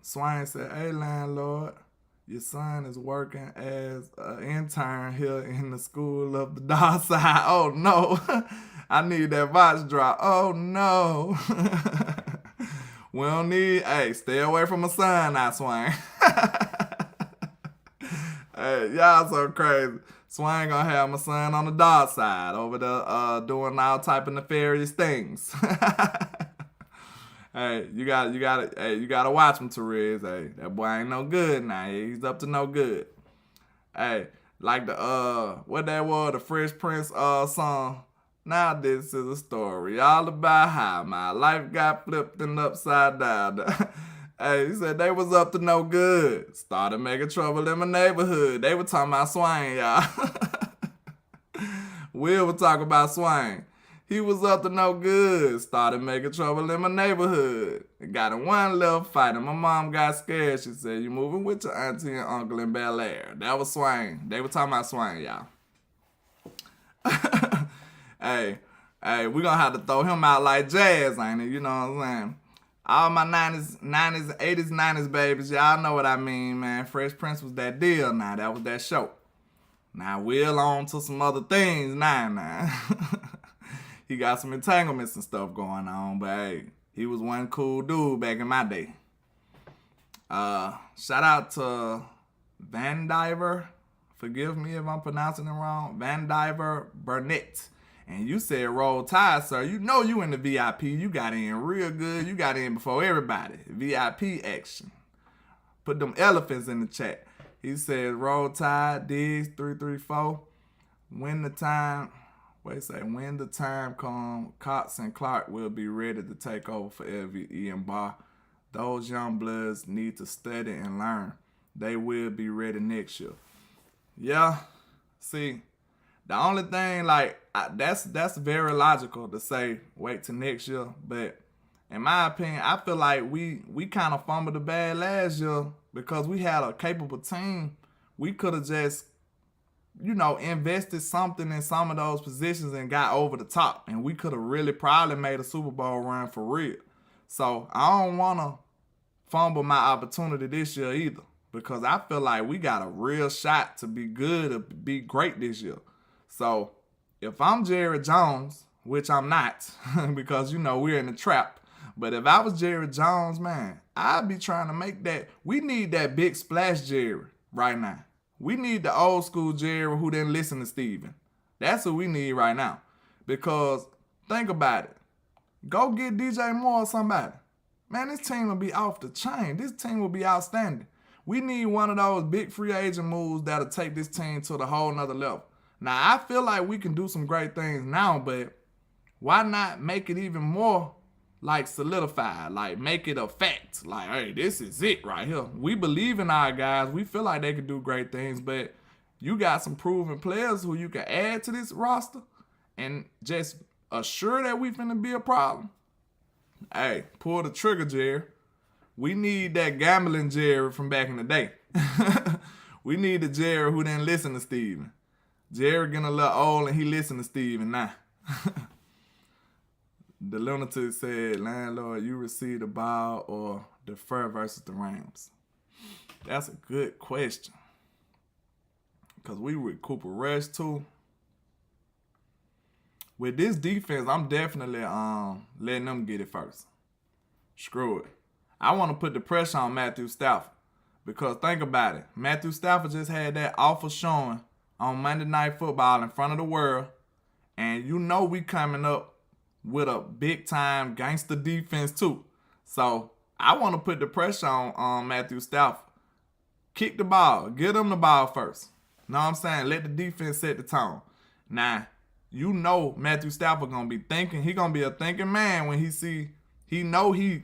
Swain said, "Hey, landlord, your son is working as an intern here in the school of the dark side." Oh no, I need that voice drop. Oh no. We don't need, stay away from my son now, Swain. Hey, y'all so crazy. Swain gonna have my son on the dark side over there doing all type of nefarious things. Hey, you gotta watch him, Therese. Hey, that boy ain't no good now. He's up to no good. Hey, like what that was, the Fresh Prince song. Now this is a story all about how my life got flipped and upside down. Hey, he said they was up to no good. Started making trouble in my neighborhood. They were talking about Swain, y'all. Will was talking about Swain. He was up to no good. Started making trouble in my neighborhood. Got in one little fight and my mom got scared. She said, "You moving with your auntie and uncle in Bel Air." That was Swain. They were talking about Swain, y'all. Hey, we gonna have to throw him out like Jazz, ain't it? You know what I'm saying? All my 90s, 80s, 90s babies, y'all know what I mean, man. Fresh Prince was that deal now. That was that show. Now, Will on to some other things now. He got some entanglements and stuff going on, but hey, he was one cool dude back in my day. Shout out to Van Diver. Forgive me if I'm pronouncing it wrong. Van Diver Burnett. And you said Roll Tide, sir. You know you in the VIP. You got in real good. You got in before everybody. VIP action. Put them elephants in the chat. He said Roll Tide, Diggs 334. When the time comes, Cox and Clark will be ready to take over for LVE and Barr. Those young bloods need to study and learn. They will be ready next year. Yeah, see, the only thing, that's very logical to say wait till next year. But in my opinion, I feel like we kind of fumbled the bag last year because we had a capable team. We could have just, invested something in some of those positions and got over the top. And we could have really probably made a Super Bowl run for real. So I don't want to fumble my opportunity this year either, because I feel like we got a real shot to be good or be great this year. So if I'm Jerry Jones, which I'm not, because, we're in the trap. But if I was Jerry Jones, man, I'd be trying to make that. We need that big splash Jerry right now. We need the old school Jerry who didn't listen to Steven. That's what we need right now. Because think about it. Go get DJ Moore or somebody. Man, this team will be off the chain. This team will be outstanding. We need one of those big free agent moves that'll take this team to the whole nother level. Now, I feel like we can do some great things now, but why not make it even more like solidified, like make it a fact? Like, hey, this is it right here. We believe in our guys. We feel like they can do great things, but you got some proven players who you can add to this roster and just assure that we finna be a problem. Hey, pull the trigger, Jerry. We need that gambling Jerry from back in the day. We need the Jerry who didn't listen to Steven. Jerry getting a little old and he listen to Steven now. The lunatic said, Landlord, you receive the ball or defer versus the Rams? That's a good question. Because we with Cooper Rush too. With this defense, I'm definitely letting them get it first. Screw it. I want to put the pressure on Matthew Stafford. Because think about it. Matthew Stafford just had that awful showing on Monday Night Football in front of the world. And you know we coming up with a big-time gangster defense too. So I want to put the pressure on Matthew Stafford. Kick the ball. Get him the ball first. Know what I'm saying? Let the defense set the tone. Now, you know Matthew Stafford going to be thinking. He going to be a thinking man when he know he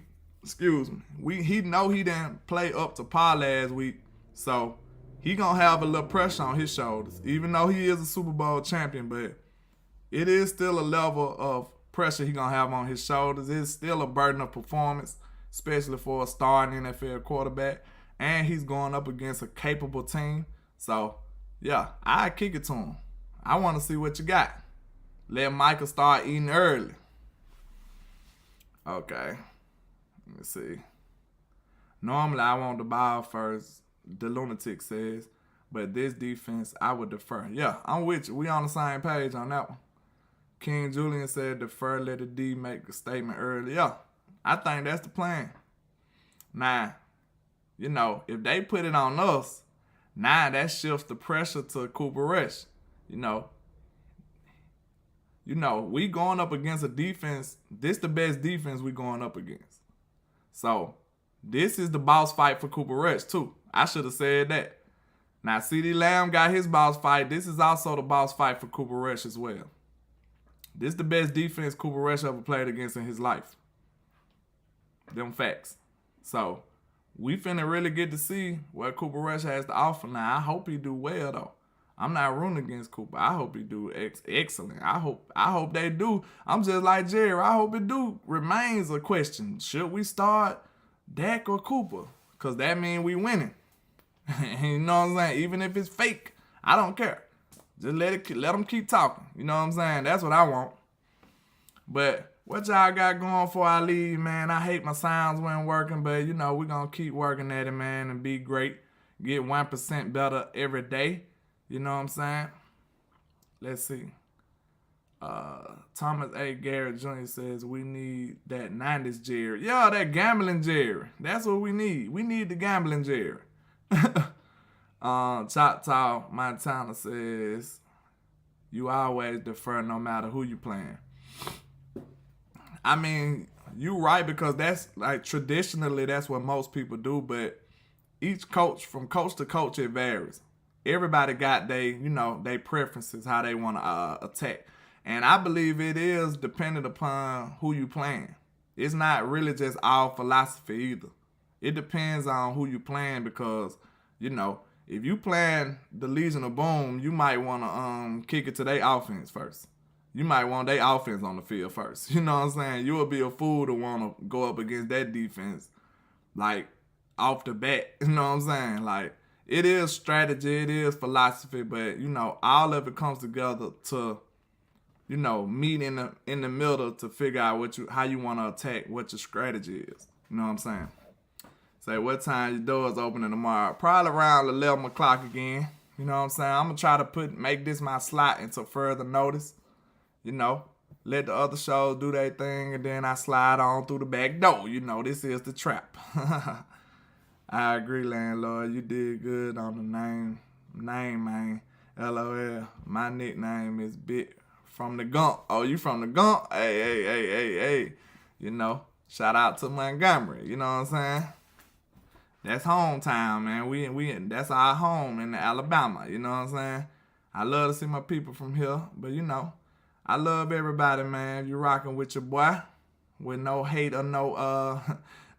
didn't play up to par last week. So he going to have a little pressure on his shoulders. Even though he is a Super Bowl champion, but it is still a level of pressure he going to have on his shoulders. It's still a burden of performance, especially for a starting NFL quarterback. And he's going up against a capable team. So, yeah, I kick it to him. I want to see what you got. Let Michael start eating early. Okay. Let me see. Normally, I want the ball first, the lunatic says. But this defense, I would defer. Yeah, I'm with you. We on the same page on that one. King Julian said defer, let the D make a statement early. Yeah, I think that's the plan. Now, you know, if they put it on us, now that shifts the pressure to Cooper Rush. You know, we going up against a defense. This the best defense we going up against. So, this is the boss fight for Cooper Rush, too. I should have said that. Now, CeeDee Lamb got his boss fight. This is also the boss fight for Cooper Rush as well. This is the best defense Cooper Rush ever played against in his life. Them facts. So, we finna really get to see what Cooper Rush has to offer. Now, I hope he do well, though. I'm not rooting against Cooper. I hope he do excellent. I hope they do. I'm just like Jerry. I hope it do remains a question. Should we start Dak or Cooper? Because that means we winning. You know what I'm saying? Even if it's fake, I don't care. Just let them keep talking. You know what I'm saying? That's what I want. But what y'all got going before I leave, man? I hate my sounds weren't working, but, you know, we're going to keep working at it, man, and be great. Get 1% better every day. You know what I'm saying? Let's see. Thomas A. Garrett Jr. says we need that 90s Jerry. Yeah, that gambling Jerry. That's what we need. We need the gambling Jerry. Choctaw Montana says you always defer no matter who you playing. I mean, you right, because that's like traditionally that's what most people do, but each coach, from coach to coach, it varies. Everybody got they preferences, how they want to attack. And I believe it is dependent upon who you playing. It's not really just all philosophy either. It depends on who you playing, because, you know, if you playing the Legion of Boom, you might want to kick it to their offense first. You might want their offense on the field first. You know what I'm saying? You would be a fool to want to go up against that defense, like, off the bat. You know what I'm saying? Like, it is strategy, it is philosophy, but, you know, all of it comes together to, you know, meet in the middle to figure out how you want to attack, what your strategy is. You know what I'm saying? Say, what time your doors opening tomorrow? Probably around 11 o'clock again. You know what I'm saying? I'm going to try to make this my slot until further notice. You know, let the other shows do their thing, and then I slide on through the back door. You know, this is the trap. I agree, Landlord. You did good on the name, man. LOL. My nickname is Bit from the Gump. Oh, you from the Gump? Hey. You know, shout out to Montgomery. You know what I'm saying? That's hometown, man. We that's our home in Alabama. You know what I'm saying? I love to see my people from here, but I love everybody, man. If you rocking with your boy, with no hate or no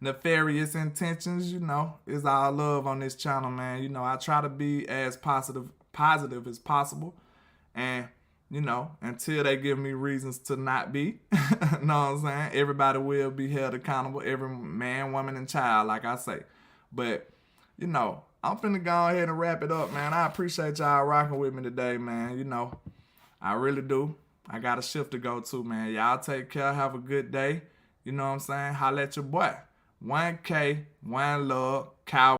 nefarious intentions, it's all love on this channel, man. I try to be as positive as possible, and until they give me reasons to not be, know what I'm saying? Everybody will be held accountable, every man, woman, and child, like I say. But, I'm finna go ahead and wrap it up, man. I appreciate y'all rocking with me today, man. I really do. I got a shift to go to, man. Y'all take care. Have a good day. You know what I'm saying? Holla at your boy. 1K, one love, Cowboys.